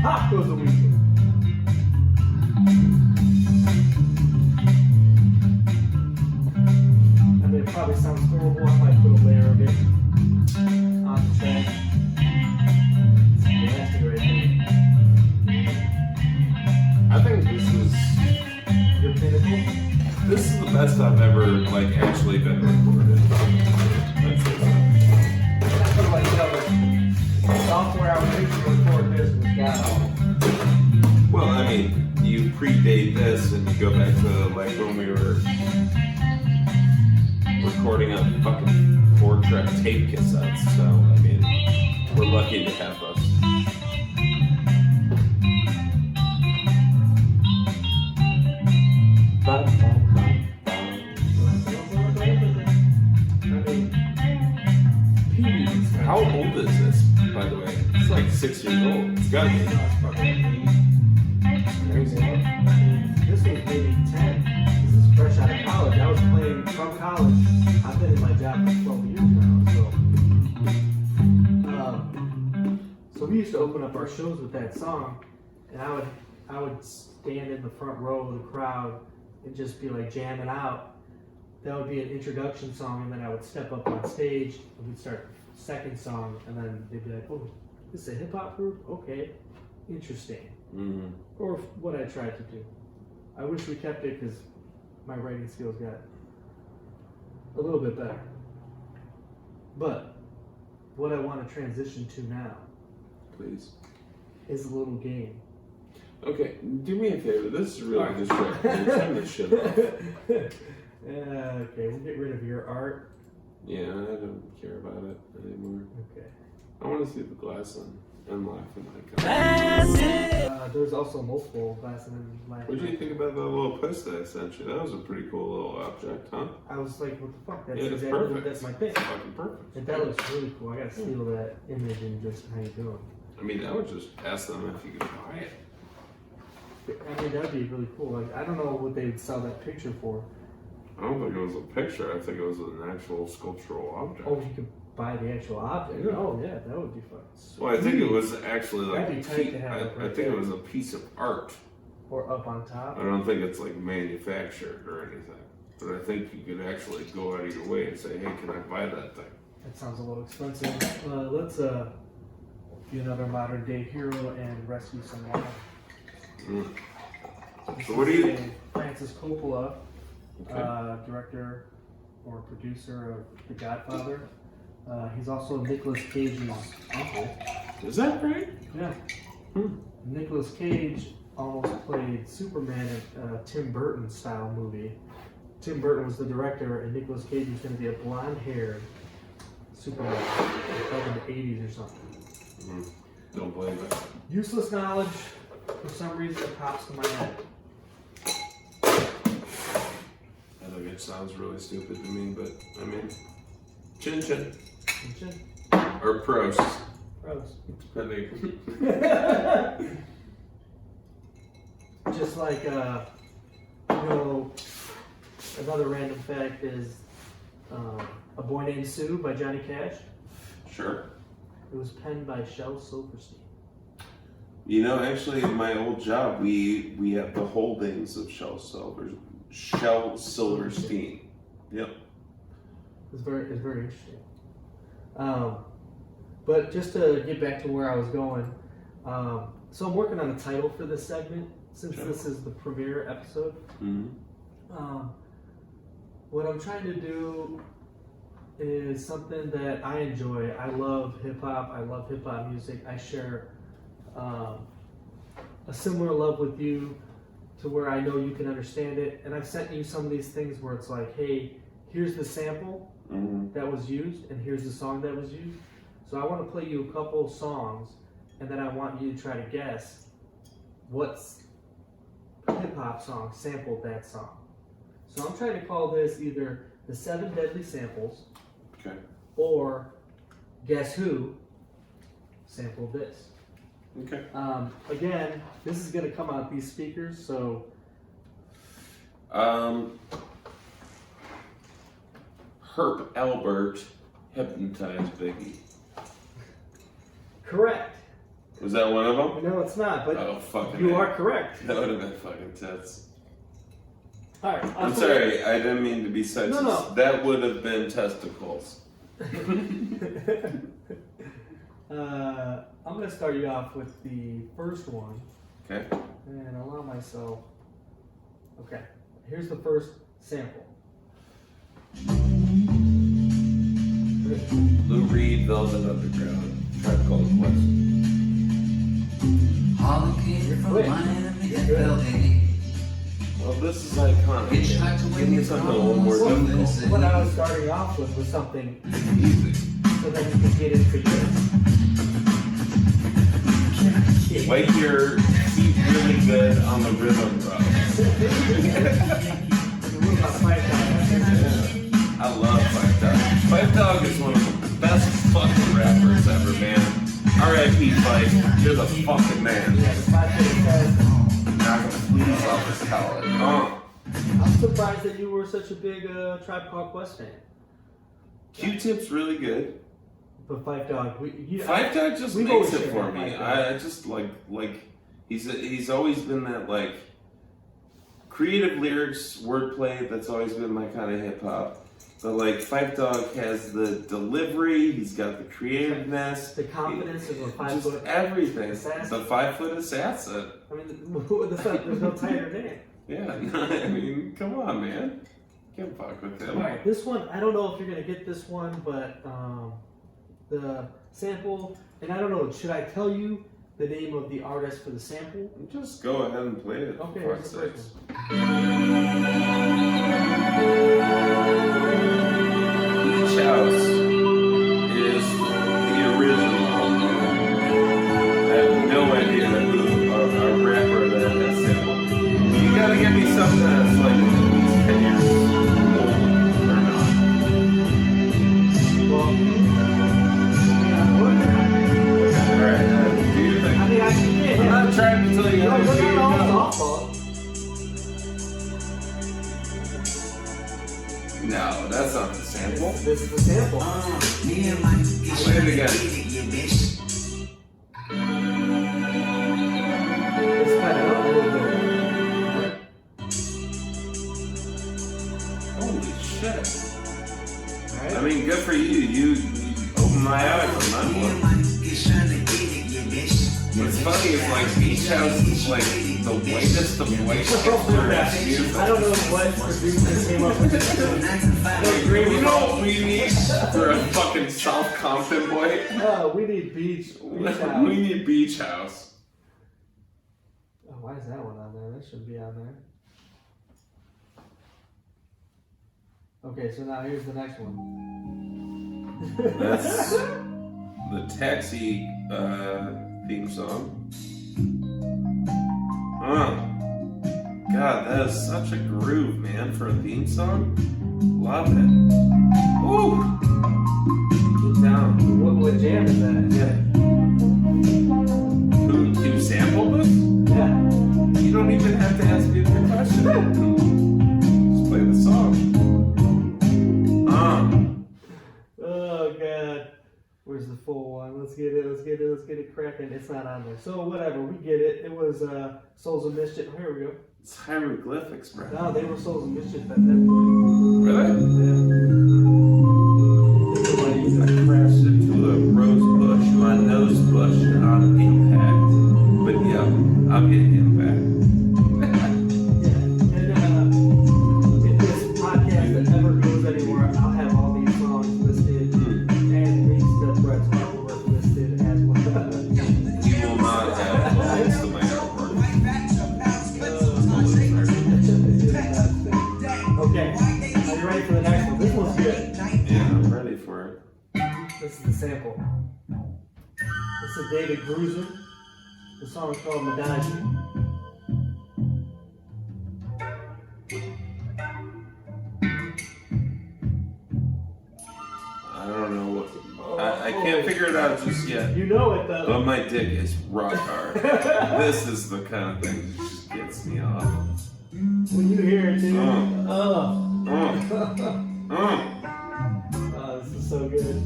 Ha! Goes the weasel. I mean, it probably sounds horrible. I might put a layer of it on the track. It's nasty right I think this is there. Your pinnacle. This is the best I've ever actually been recorded. That's it. That's what like the software I was using to record this was God. Well, I mean, you predate this and you go back to when we were recording on fucking 4-track tape cassettes. So I mean, we're lucky to have those. How old is this, by the way? It's like 6 years old. It's gotta be. Crazy. This was maybe 10. This is fresh out of college. I was playing from college. I've been in my job for 12 years now. So we used to open up our shows with that song, and I would stand in the front row of the crowd and just be like jamming out. That would be an introduction song, and then I would step up on stage and we'd start second song, and then they'd be like, "Oh, this is a hip hop group? Okay, interesting." Mm-hmm. Or what I tried to do. I wish we kept it because my writing skills got a little bit better. But what I want to transition to now Please. is a little game. Okay, do me a favor. This is really distracting. Turn this shit off. Okay, we'll get rid of your art. Yeah, I don't care about it anymore. Okay. I want to see the glass and laugh in my car. There's also multiple glasses in my. What do you think about that little piss that I sent you? That was a pretty cool little object, huh? I was like, what the fuck? That's Yeah, it's exactly perfect. that's my thing. It's fucking perfect. And that looks really cool. I gotta steal that image and just how you doing. I mean, I would just ask them if you could buy it. I mean, that'd be really cool. Like, I don't know what they would sell that picture for. I don't think it was a picture. I think it was an actual sculptural object. Oh, you could buy the actual object. Yeah. Oh, yeah, that would be fun. Well, I think it was actually like That'd be tight to have it I right think it there. was a piece of art. Or up on top. I don't think it's like manufactured or anything. But I think you could actually go out of your way and say, hey, can I buy that thing? That sounds a little expensive. Let's be another modern day hero and rescue someone. Mm. This So what do is you... a Francis Coppola, Okay. director or producer of The Godfather. He's also Nicolas Cage's uncle. Is that right? Yeah. Nicolas Cage almost played Superman in a Tim Burton style movie. Tim Burton was the director, and Nicolas Cage was going to be a blonde-haired Superman, like in the 80s or something. Don't blame it. Useless knowledge, for some reason, it pops to my head. I think it sounds really stupid to me, but I mean, chin chin. Chin. Or pros. Gross. Depending. Just like, another random fact is A Boy Named Sue by Johnny Cash. Sure. It was penned by Shel Silverstein. You know, actually, in my old job, we have the holdings of Shel Silverstein. Yep. It's very interesting. But just to get back to where I was going, so I'm working on a title for this segment since this is the premiere episode. Mm-hmm. What I'm trying to do is something that I enjoy. I love hip hop. I love hip hop music. I share a similar love with you to where I know you can understand it. And I've sent you some of these things where it's like, hey, here's the sample that was used, and here's the song that was used. So I want to play you a couple songs, and then I want you to try to guess what's hip hop song sampled that song. So I'm trying to call this either the 7 Deadly Samples, Okay. or Guess Who sampled this. Okay. Again, this is going to come out these speakers, so Herb Albert hypnotized Biggie. correct. Was that one of them? No, it's not, but Oh, fucking you A. are correct. That would have been fucking tits. All right. I'm sorry, I didn't mean to be sexist. No. That would have been testicles. I'm going to start you off with the first one. Okay. And allow myself. Okay, here's the first sample. Lou Reed, Velvet Underground, Tribe Called Quest. Well, this is iconic. Give me something a little more difficult. What I was starting off with was something easy, so that you could get into this. Like your feet really good on the rhythm, bro. What about Five Dog? I love Five Dog. Five Dog is one of the best fucking rappers ever, man. R.I.P. Five, you're the fucking man. Yeah, the 5 Dog says. Knocking the fleas off his collar. I'm surprised that you were such a big Tribe Called Quest fan. Q-Tip's really good. But Five Dog, Five Dog just we've makes always it shared for that me. Five Dog. I just like he's always been that like creative lyrics, wordplay. That's always been my kind of hip hop. But like Five Dog has the delivery, he's got the creativeness, The confidence of a 5 just foot everything. assassin. The 5 foot assassin. I mean, there's no tighter name. Yeah, I mean, come on, man. Can't fuck with him. Alright, this one, I don't know if you're going to get this one, but the sample, and I don't know, should I tell you the name of the artist for the sample? Just go ahead and play it. Okay, for here's fuck's the first sakes. Beach House is the original. I have no idea who a rapper that has sample. You gotta give me something that's like at least 10 years old or not. Well, Alright, do your thing. I mean, I'm not trying to tell you how to do your job. No, that's not the sample. This is the sample. Play it again. Let's cut it up a little bit. Holy shit. Alright. I mean, good for you. You opened my eyes on that one. What's funny is like Beach House is like the whitest of white texture music. I don't know what producer came up with this. You know what we need for a fucking South Compton boy? Oh, we need beach house. We need Beach House. Oh, why is that one on there? That shouldn't be on there. Okay, so now here's the next one. That's the Taxi theme song. God, that is such a groove, man, for a theme song. Love it. Ooh! Get down. What jam is that? Yeah. Who sampled this? Yeah. You don't even have to ask me the question. Just play the song. Oh god. Where's the full one? Let's get it cracking. It's not on there. So whatever, we get it. It was Souls of Mischief. Here we go. It's hieroglyphics, bro. No, they were Souls of Mischief at that point. Really? Yeah. I crashed into a rose bush, my nose bush on impact. But yeah, I'll get him back. And if this podcast that ever goes anywhere, I'll have all these songs listed and links to Brett's artwork listed as well. You will not have links to my artwork. Okay, are you ready for the next one? This one's good. Yeah, I'm ready for it. This is the sample. This is David Grusin. The song is called Medallion. I don't know what. I can't figure it out just yet. You know it though. But my dick is rock hard. This is the kind of thing that just gets me off. When you hear it, dude. Oh, this is so good.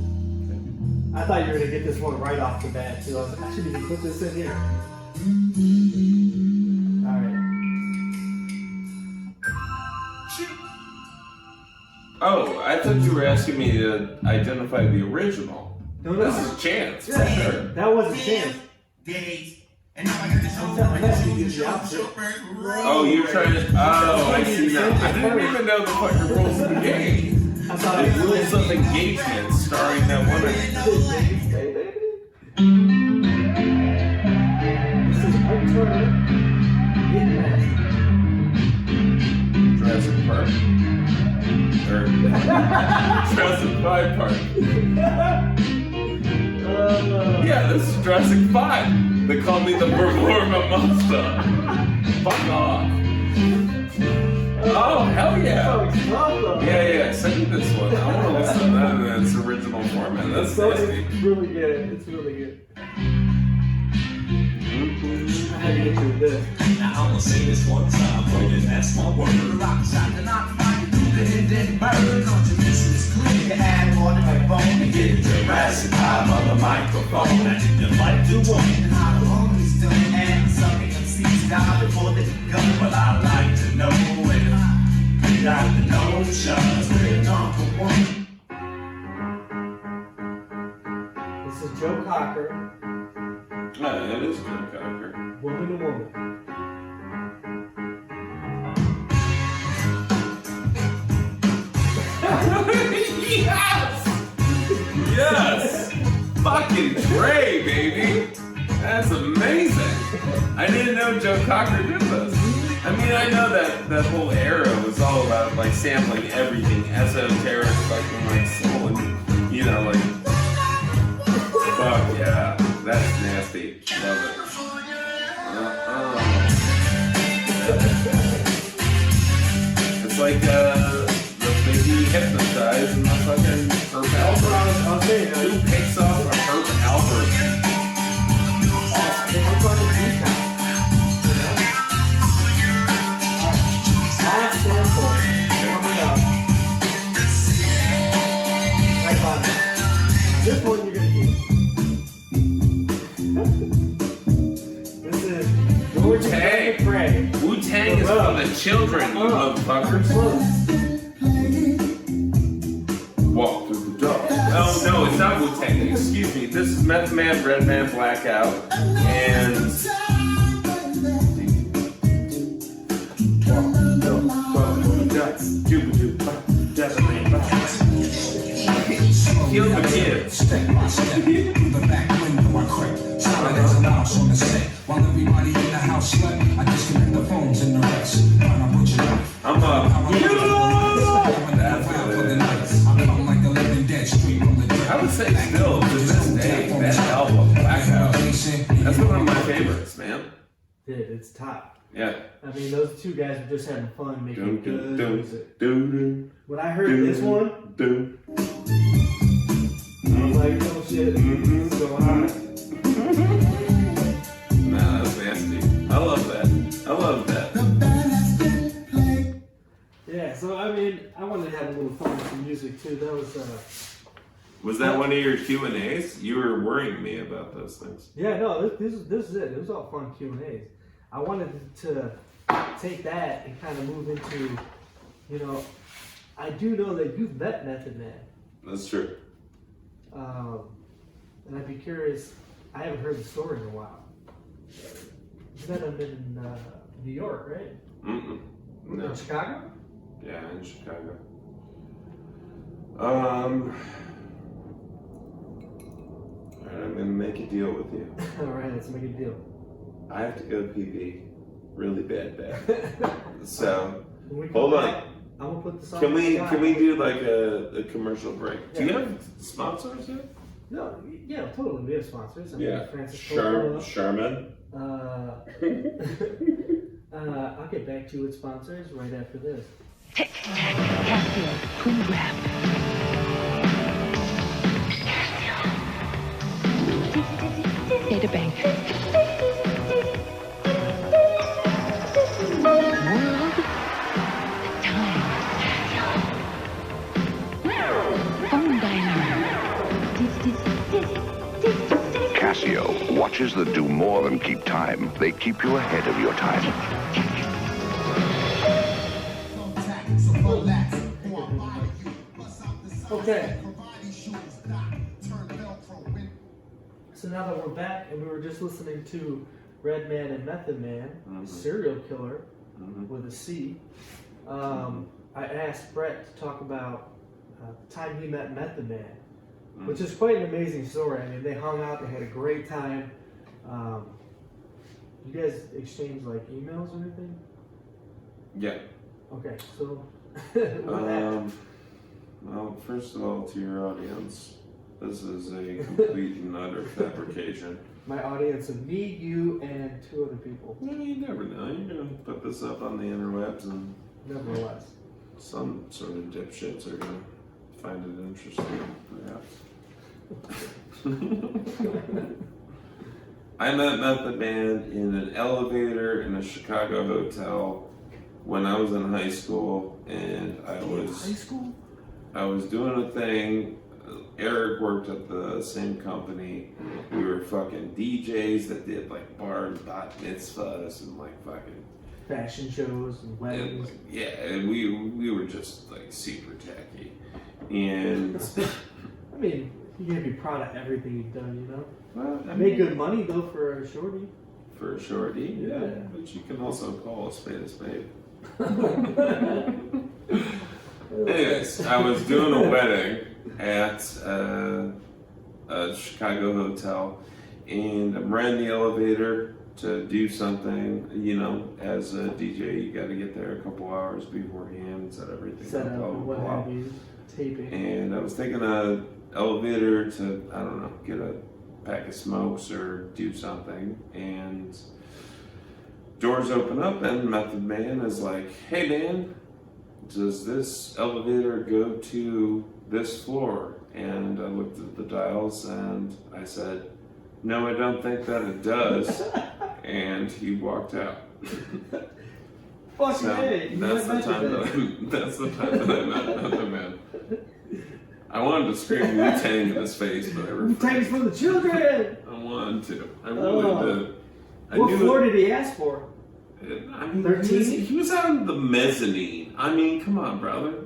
I thought you were gonna get this one right off the bat too. I should even put this in here. Alright. Oh, I thought you were asking me to identify the original. No. This is Chance, for Yeah, sure. that was a chance. I'm telling you the opposite. Oh, you're trying to. Oh, I see now. I didn't even know the fucking rules of the game. I thought The it was rules of engagement starring that woman. This is Art Turner. Jurassic Park. Or Jurassic 5 Park. Yeah, this is Jurassic 5. They call me the Performa Monster. Fuck off. Oh, hell yeah. Yeah, send me this one. I want to listen to that in its original format. That's nasty. It's really good. It's really good. I had to get you with this. Now I'm gonna say this one time for you, that's my word. Rock shot to knock fire through the head and burn. Contribution is clear, add more to my phone and get Jurassic time on the microphone. And if you like to want and how the homies do and some MCs die before they go. Well, I like to know if you got the notions, we're number one. Cocker. Yeah, it is Joe Cocker. Woman to woman. Yes! Yes! Fucking Trey, baby! That's amazing! I didn't know Joe Cocker did this. I mean, I know that whole era was all about like sampling everything, esoteric, fucking like soul, and you know, like, fuck yeah, that's nasty. Love it. It's like the Biggie Hypnotize and the fucking Herb Albert. I'll say it. Who picks off a Herb Albert? We're going to Utah. Last sample coming up. Right on. This one you're gonna keep. This is Wu-Tang. Wu-Tang is for the children, you motherfuckers. Walk through the door. Oh no, it's not Wu-Tang. Excuse me. This is Meth Man, Red Man, Blackout, and Kill the kids. Step by step, through the back window I crept. Silent as a mouse on the set. While everybody in the house slept, I disconnect the phones and the rest. When I butcher life, I'm up. I would say still to this day, that album, Blackout, that's one of my favorites, man. Dude, it's top. Yeah. I mean, those two guys were just having fun making good music. Dun, When I heard this one, dun. I was like, oh shit, what's going on? Nah, that's nasty. I love that. I love that. Yeah, so I mean, I wanted to have a little fun with some music too. That Was that one of your Q&As? You were worrying me about those things. yeah, no, this is it. It was all fun Q&As. I wanted to take that and kind of move into, you know, I do know that you've met Method Man. That's true. And I'd be curious, I haven't heard the story in a while. You met him in New York, right? Mm-mm. No. In Chicago? Yeah, in Chicago. Alright, I'm gonna make a deal with you. Alright, let's make a deal. I have to go pee really bad. So, When we come hold back, on. I'm gonna put this on. Can we my do like a commercial break? Do you Yeah. have sponsors yet? No, yeah, totally. We have sponsors. I mean, Yeah. Francis Sherman. I'll get back to you with sponsors right after this. Tic Tac Casio Twin Wrap. Data Bank. World. Time. Phone dialer. Casio, watches that do more than keep time. They keep you ahead of your time. Okay. So now that we're back and we were just listening to Red Man and Method Man, Serial Killer with a C, I asked Brett to talk about the time he met Method Man, which is quite an amazing story. I mean, they hung out, they had a great time. You guys exchanged like emails or anything? Yeah. Okay, so what happened? Well, first of all, to your audience, this is a complete and utter fabrication. My audience of me, you, and 2 other people. Well, you never know. You're going to put this up on the interwebs and Nevertheless. some sort of dipshits are going to find it interesting, perhaps. I met Method Man in an elevator in a Chicago hotel when I was in high school, and High school? I was doing a thing. Eric worked at the same company. We were fucking DJs that did like bar and bat mitzvahs and like fucking Fashion shows and weddings. and we were just like super tacky. And I mean, You gotta be proud of everything you've done, you know? Well, I Make mean, good money though for a shorty. for a shorty, yeah. Yeah. But you can also call a spade. Anyways, I was doing a wedding at a Chicago hotel, and I'm riding the elevator to do something. You know, as a DJ, you got to get there a couple hours beforehand, set everything Set up, up blah, and blah, what blah. have you. Taping. And I was taking a elevator to, I don't know, get a pack of smokes or do something, and doors open up and Method Man is like, "Hey man, does this elevator go to this floor?" And I looked at the dials and I said, "No, I don't think that it does." And he walked out. Fuck So hey, that's the time that I met Method Man. I wanted to scream Wu-Tang in his face, but I refrained. Thanks for the children! I wanted to. I really did. I What knew floor it- did he ask for? I mean, 13? he was out on the mezzanine. I mean, come on, brother.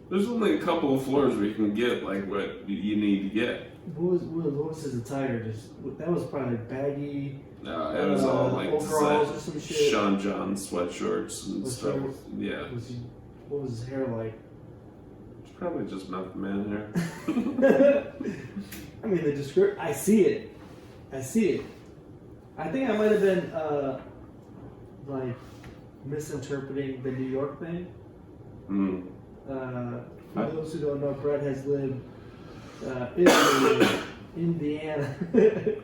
There's only a couple of floors where you can get like what you need to get. What was his attire? That was probably baggy. No, it was all like overalls or some shit. Sean John sweatshorts and stuff. Sweatshorts? Yeah, What was his hair like? it's probably just Method Man hair. I mean, the description. I see it. I think I might have been like misinterpreting the New York thing. Mm. For those who don't know, Brett has lived in Indiana.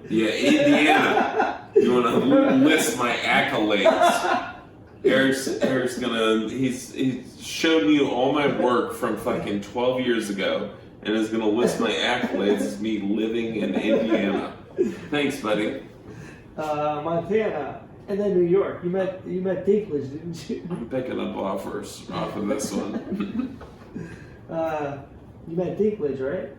Yeah, Indiana. You want to list my accolades? Eric's gonna. He's showed me all my work from fucking 12 years ago, and is gonna list my accolades as me living in Indiana. Thanks, buddy. Montana, and then New York. You met Dinklage, didn't you? I'm picking up offers off of this one. You met Dinklage, right?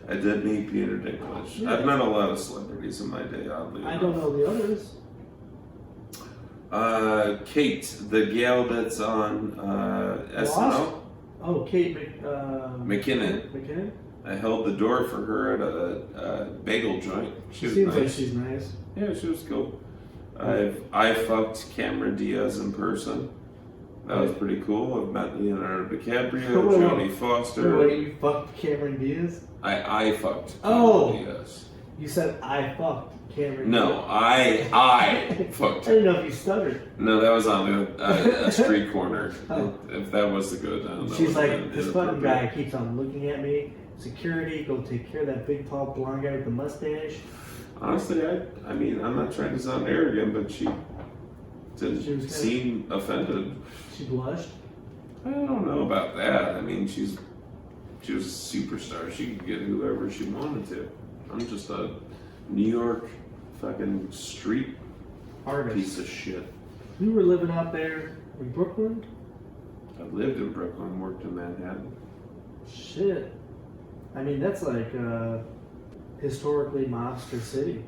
I did meet Peter Dinklage. Yeah. I've met a lot of celebrities in my day, oddly I enough. don't know the others. Kate, the gal that's on SNL. Oh, Kate McKinnon. McKinnon? I held the door for her at a bagel joint. She was Seems nice. like she's nice. Yeah, she was cool. I fucked Cameron Diaz in person. That was pretty cool. I've met Leonardo DiCaprio, Wait, Jodie Foster. Wait, you fucked Cameron Diaz? I fucked Oh. Cameron Diaz. You said I fucked Cameron No, Diaz. I fucked. I didn't know if you stuttered. No, that was on a street corner. Oh. If that was to go down, that She's would've like, been this fucking guy inappropriate. keeps on looking at me. Security, go take care of that big, tall, blonde guy with the mustache. Honestly, I mean, I'm not trying to sound arrogant, but she She didn't was seem offended. She blushed. I don't know about that. I mean, she was a superstar. She could get whoever she wanted to. I'm just a New York fucking street Artist. piece of shit. You were living out there in Brooklyn? I lived in Brooklyn, worked in Manhattan. Shit. I mean, that's like historically mobster city.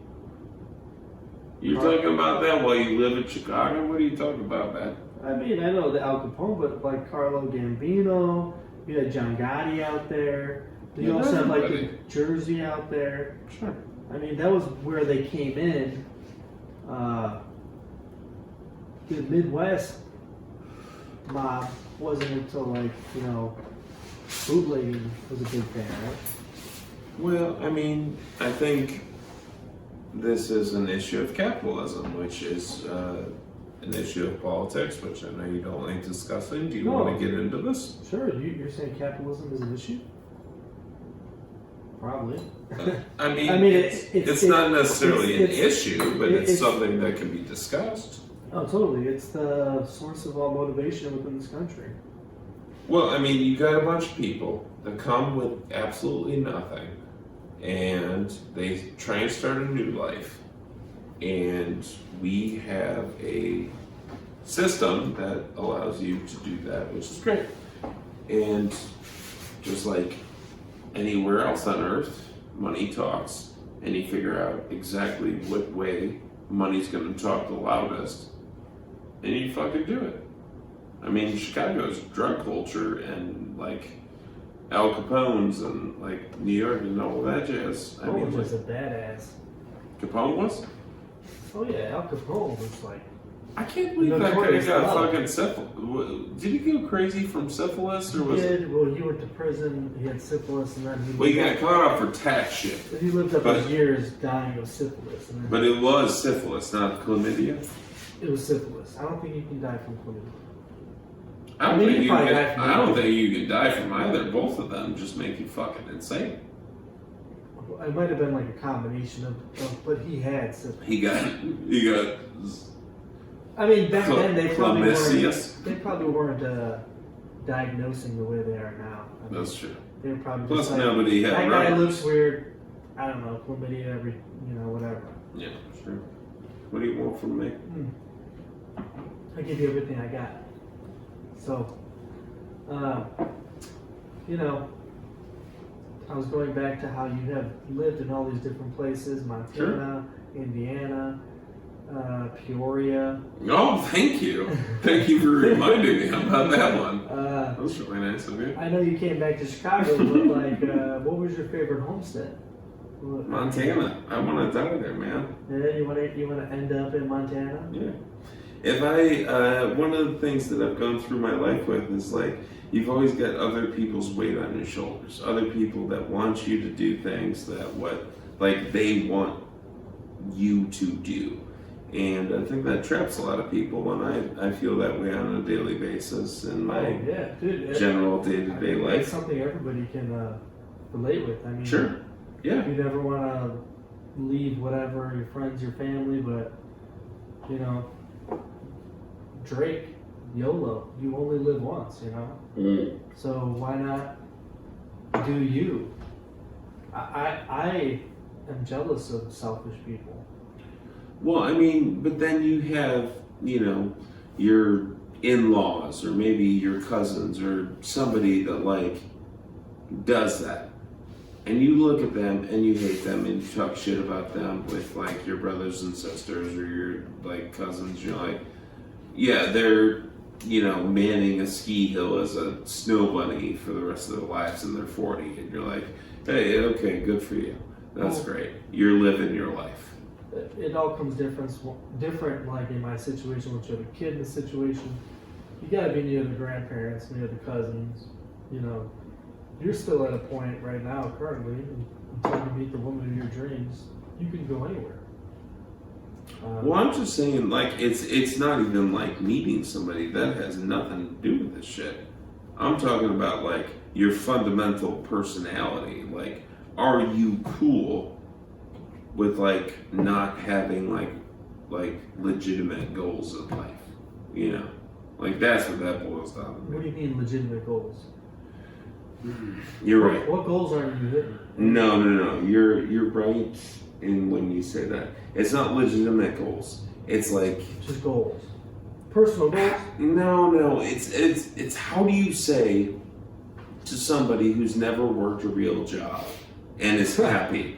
You're talking about that while you live in Chicago? What are you talking about, man? I mean, I know the Al Capone, but like Carlo Gambino, you had John Gotti out there. You Yeah, also have like everybody. the Jersey out there. Sure. I mean, that was where they came in. The Midwest mob wasn't until like, bootlegging was a big thing, right? Well, I mean, I think this is an issue of capitalism, which is an issue of politics, which I know you don't like discussing. Do you No. want to get into this? Sure, you're saying capitalism is an issue? Probably. I mean, I mean, it's not necessarily an it's- issue, but it's it's- something that can be discussed. Oh, totally. It's the source of all motivation within this country. Well, I mean, you got a bunch of people that come with absolutely nothing, and they try and start a new life. And we have a system that allows you to do that, which is great. And just like anywhere else on earth, money talks, and you figure out exactly what way money's going to talk the loudest, and you fucking do it. I mean, Chicago's drug culture and like Al Capone's and like New York and all that jazz. I mean, Capone was a badass. Capone was? Oh yeah, Al Capone was like. I can't believe that guy Notorious got lover. fucking syphilis. Did he go crazy from syphilis or He was it? did. Well, he went to prison. He had syphilis, and then Well, he got caught up for tax shit. he lived up but- his years dying of syphilis. And then But it was syphilis, not chlamydia. it was syphilis. I don't think you can die from chlamydia. I don't, mean, think, you you probably can, die from I don't either. think you can die from either. Both of them just make you fucking insane. It might have been like a combination of but he had syphilis. He got I mean, back then they probably Chlamysius. weren't diagnosing the way they are now. I mean, That's true. they were probably Plus just like, nobody had that guy rubbers. looks weird. I don't know, chlamydia, whatever. Yeah, sure. What do you want from me? I give you everything I got. So, I was going back to how you have lived in all these different places: Montana, Indiana, Peoria. Oh, thank you. Thank you for reminding me about that one. Uh, That was really nice of you. I know you came back to Chicago, but like, what was your favorite homestead? Montana. I want to die there, man. Yeah, you want to end up in Montana? Yeah. If I, one of the things that I've gone through my life with is like, you've always got other people's weight on your shoulders. Other people that want you to do things that they want you to do. And I think that traps a lot of people, and I feel that way on a daily basis in my yeah, dude, general day-to-day It's life. something everybody can relate with. I mean, Sure. Yeah. You never want to leave whatever, your friends, your family, but, Drake, YOLO, you only live once, So why not do you? I am jealous of selfish people. Well, I mean, but then you have, your in-laws or maybe your cousins or somebody that does that. And you look at them and you hate them and you talk shit about them with your brothers and sisters or your cousins. You're like, yeah, they're, manning a ski hill as a snow bunny for the rest of their lives and they're 40. And you're like, hey, okay, good for you. That's great. You're living your life. It all comes different, like in my situation, when you have a kid in the situation, you gotta be near the grandparents, near the cousins, You're still at a point right now, currently, until you meet the woman of your dreams, you can go anywhere. Well, I'm just saying, it's not even meeting somebody. That has nothing to do with this shit. I'm talking about, your fundamental personality. Are you cool with, not having, legitimate goals in life? That's what that boils down to. What do you mean legitimate goals? You're right. What goals are you hitting? No. You're right in when you say that. It's not legitimate goals. It's just goals. Personal goals? No. It's how do you say to somebody who's never worked a real job and is happy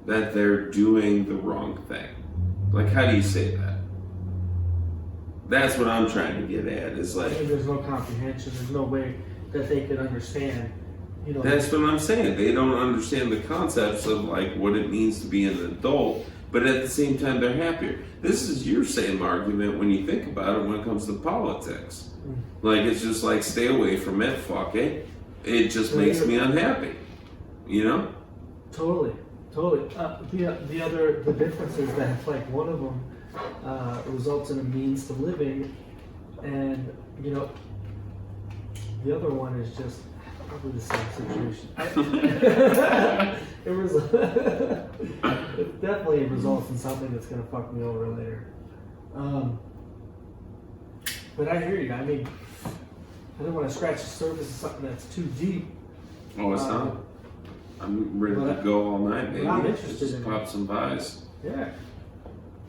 that they're doing the wrong thing? How do you say that? That's what I'm trying to get at. Is There's no comprehension. There's no way that they can understand. That's what I'm saying. They don't understand the concepts of what it means to be an adult, but at the same time they're happier. This is your same argument when you think about it when it comes to politics. It's just stay away from it, fuck it. It just makes me unhappy. Totally. The difference is that one of them results in a means to living, and the other one is just probably the same situation. It definitely results in something that's going to fuck me over later. But I hear you. I mean, I don't want to scratch the surface of something that's too deep. Oh, it's not. I'm ready to go all night, baby. I'm interested Just in pop some pies. Yeah.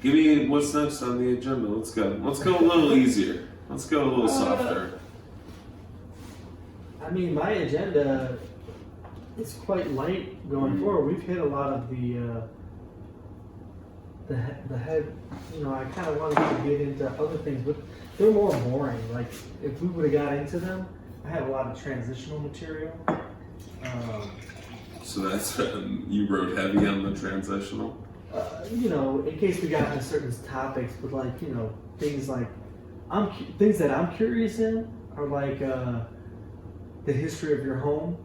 Give me what's next on the agenda. Let's go. Let's go a little easier. Let's go a little softer. I mean, my agenda is quite light going forward. We've hit a lot of the head. I kind of wanted to get into other things, but they're more boring. If we would have got into them, I have a lot of transitional material. So that's you wrote heavy on the transitional. You know, in case we got into certain topics, but like, you know, things like things that I'm curious in are like the history of your home,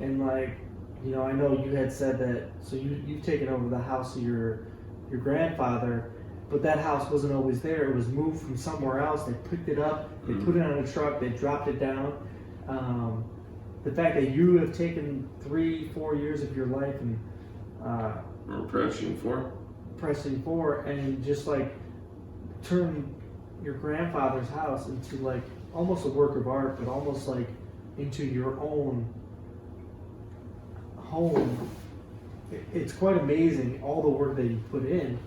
and like, you know, I know you had said that. So you've taken over the house of your grandfather, but that house wasn't always there. It was moved from somewhere else. They picked it up, they put it on a truck, they dropped it down. The fact that you have taken 3-4 years of your life and Or pressing for, and just like turn your grandfather's house into like almost a work of art, but almost like into your own home. It's quite amazing all the work that you put in.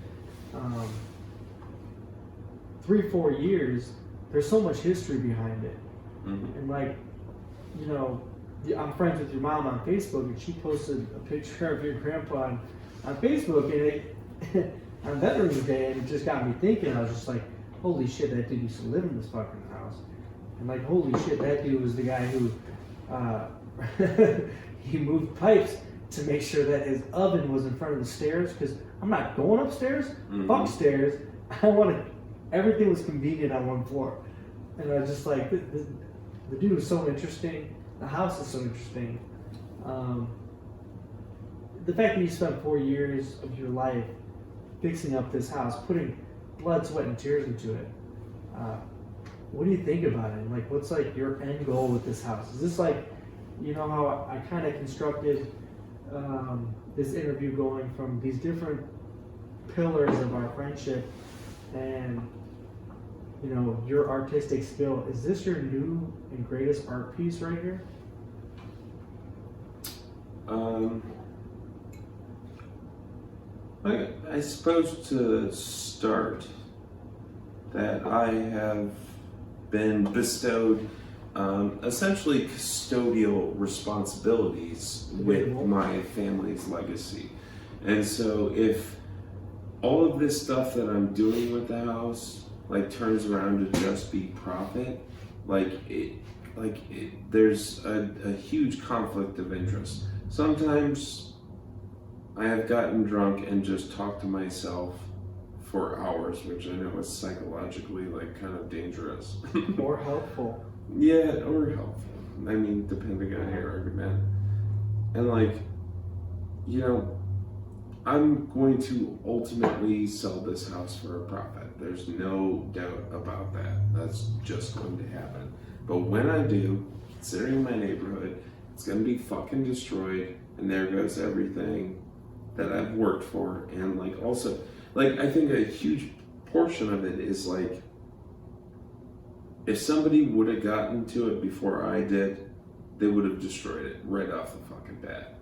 3-4 years, there's so much history behind it. And like, you know, I'm friends with your mom on Facebook, and she posted a picture of your grandpa on Facebook, and it on Veterans Day, and it just got me thinking. I was just like, holy shit, that dude used to live in this fucking house. And like, holy shit, that dude was the guy who he moved pipes to make sure that his oven was in front of the stairs, because I'm not going upstairs. Fuck stairs. I wanted everything was convenient on one floor. And I was just like, the dude was so interesting. The house is so interesting. The fact that you spent 4 years of your life fixing up this house, putting blood, sweat, and tears into it. What do you think about it? Like, what's like your end goal with this house? Is this like, you know how I kind of constructed this interview going from these different pillars of our friendship and, you know, your artistic skill. Is this your new and greatest art piece right here? I suppose to start that I have been bestowed essentially custodial responsibilities with my family's legacy. And so if all of this stuff that I'm doing with the house like turns around to just be profit, there's a huge conflict of interest. Sometimes I have gotten drunk and just talked to myself for hours, which I know is psychologically like kind of dangerous. Or helpful. Yeah, or helpful. I mean, depending on your argument. And like, you know, I'm going to ultimately sell this house for a profit. There's no doubt about that. That's just going to happen. But when I do, considering my neighborhood, it's going to be fucking destroyed, and there goes everything that I've worked for. And like, also, like, I think a huge portion of it is like, if somebody would have gotten to it before I did, they would have destroyed it right off the fucking bat.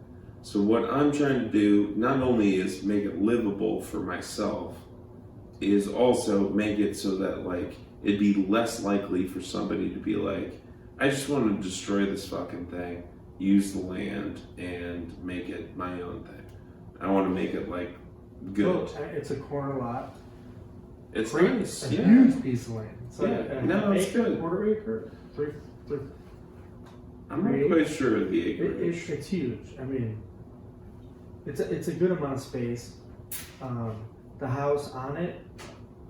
So what I'm trying to do, not only is make it livable for myself, is also make it so that like, it'd be less likely for somebody to be like, I just want to destroy this fucking thing, use the land, and make it my own thing. I want to make it like good. So, it's a corner lot. It's Great, nice. a Yeah. huge piece of land. It's like Yeah. a No, it's acre, good. quarter acre, three. I'm not quite sure of the acreage. It's huge. I mean, it's a good amount of space. The house on it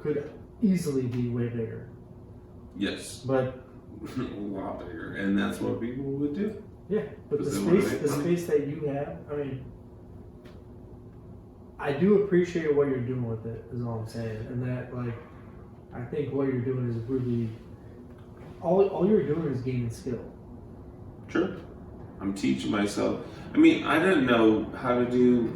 could easily be way bigger. Yes. But a lot bigger, and that's what people would do. yeah, but the Because they wanna space, make the money. space that you have, I mean, I do appreciate what you're doing with it, is all I'm saying. And that, like, I think what you're doing is really, all you're doing is gaining skill. Sure. I'm teaching myself. I mean, I didn't know how to do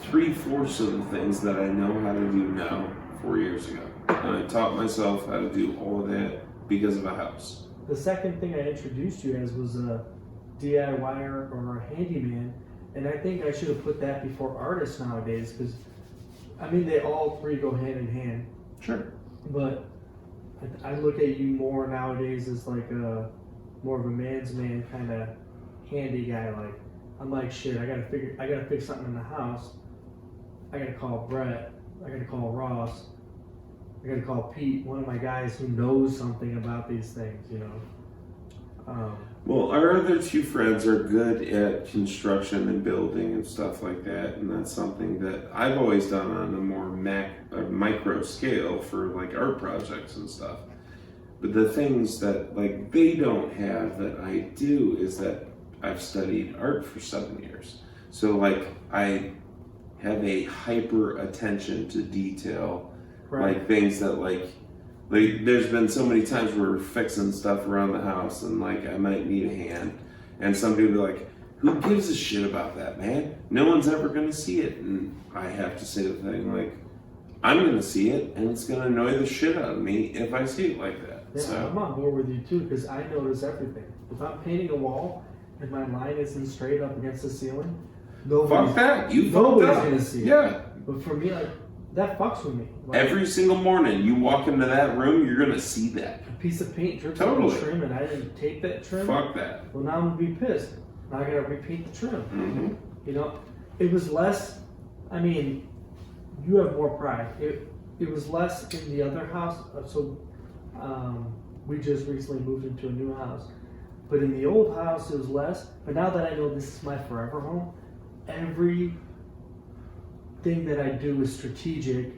3/4 of the things that I know how to do now 4 years ago. And I taught myself how to do all of that because of a house. The second thing I introduced you as was a DIYer or a handyman, and I think I should have put that before artists nowadays, because I mean they all three go hand in hand. Sure. But I look at you more nowadays as like a more of a man's man kind of handy guy. Like, I'm like, shit, I gotta fix something in the house. I gotta call Brett. I gotta call Ross. I gotta call Pete, one of my guys who knows something about these things, you know. Well, our other two friends are good at construction and building and stuff like that, and that's something that I've always done on a more micro scale for like art projects and stuff. But the things that like they don't have that I do is that I've studied art for 7 years. So like I have a hyper attention to detail, like things that like there's been so many times where we're fixing stuff around the house and like I might need a hand and somebody will be like, who gives a shit about that, man? No one's ever gonna see it. And I have to say the thing like, I'm gonna see it and it's gonna annoy the shit out of me if I see it like that. Yeah, So I'm on board with you too because I notice everything. If I'm painting a wall and my line isn't straight up against the ceiling, nobody's gonna see it. Yeah. But for me, like that fucks with me. Like, Every single morning you walk into that room, you're gonna see that. a piece of paint drips Totally. on the trim and I didn't take that trim. Fuck that. Well, now I'm gonna be pissed. Now I gotta repaint the trim. Mm-hmm. You know, it was less. I mean, you have more pride. It was less in the other house. So we just recently moved into a new house. But in the old house, it was less. But now that I know this is my forever home, everything that I do is strategic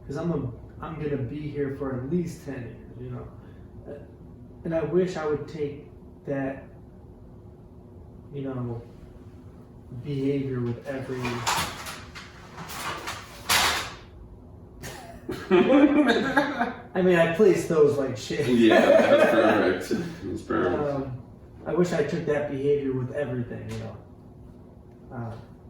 because I'm gonna be here for at least 10 years. You know, and I wish I would take that, you know, behavior with every. I mean, I place those like shit. Yeah, that's perfect. That's perfect. I wish I took that behavior with everything, you know.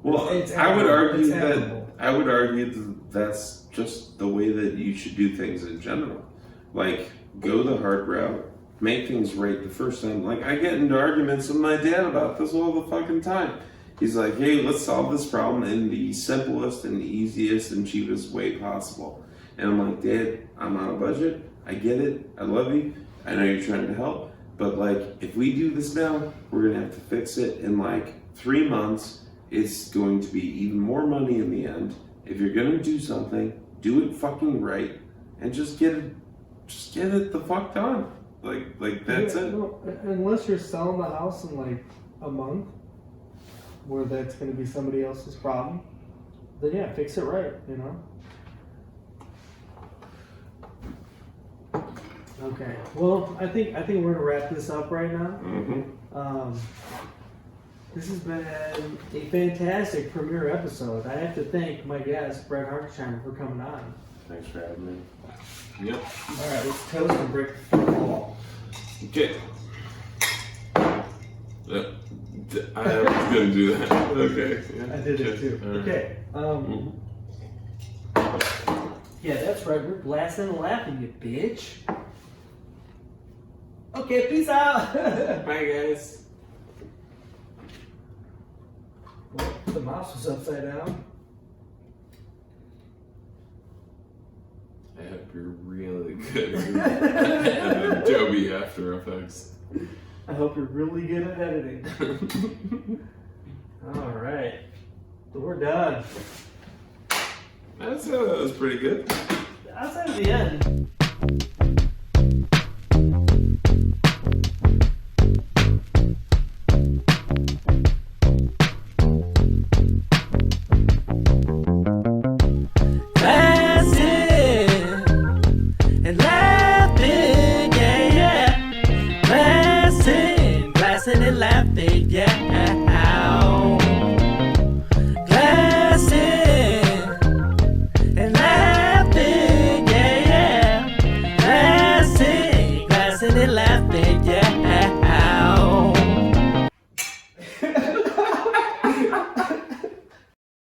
Well, it's I would argue it's that admirable. that's just the way that you should do things in general. Like, go the hard route, make things right the first time. Like, I get into arguments with my dad about this all the fucking time. He's like, hey, let's solve this problem in the simplest and easiest and cheapest way possible. And I'm like, Dad, I'm on a budget. I get it. I love you. I know you're trying to help. But like, if we do this now, we're going to have to fix it in like 3 months. It's going to be even more money in the end. If you're going to do something, do it fucking right. And just get it the fuck done. Like that's it. No, unless you're selling the house in like a month, where that's going to be somebody else's problem, then yeah, fix it right, you know? Okay, well, I think we're going to wrap this up right now. Mm-hmm. This has been a fantastic premiere episode. I have to thank my guest, Brett Harksheimer, for coming on. Thanks for having me. Yep. All right, let's toast and break the wall. Okay. I was gonna do that. Okay. Yeah. I did it too. Right. Okay. Yeah, that's right. We're blasting and laughing, you bitch. Okay, peace out. Bye, guys. Well, the mouse was upside down. I hope you're really good at Adobe After Effects. I hope you're really good at editing. All right. So we're done. That was pretty good. Outside of the end. Laughing, yeah.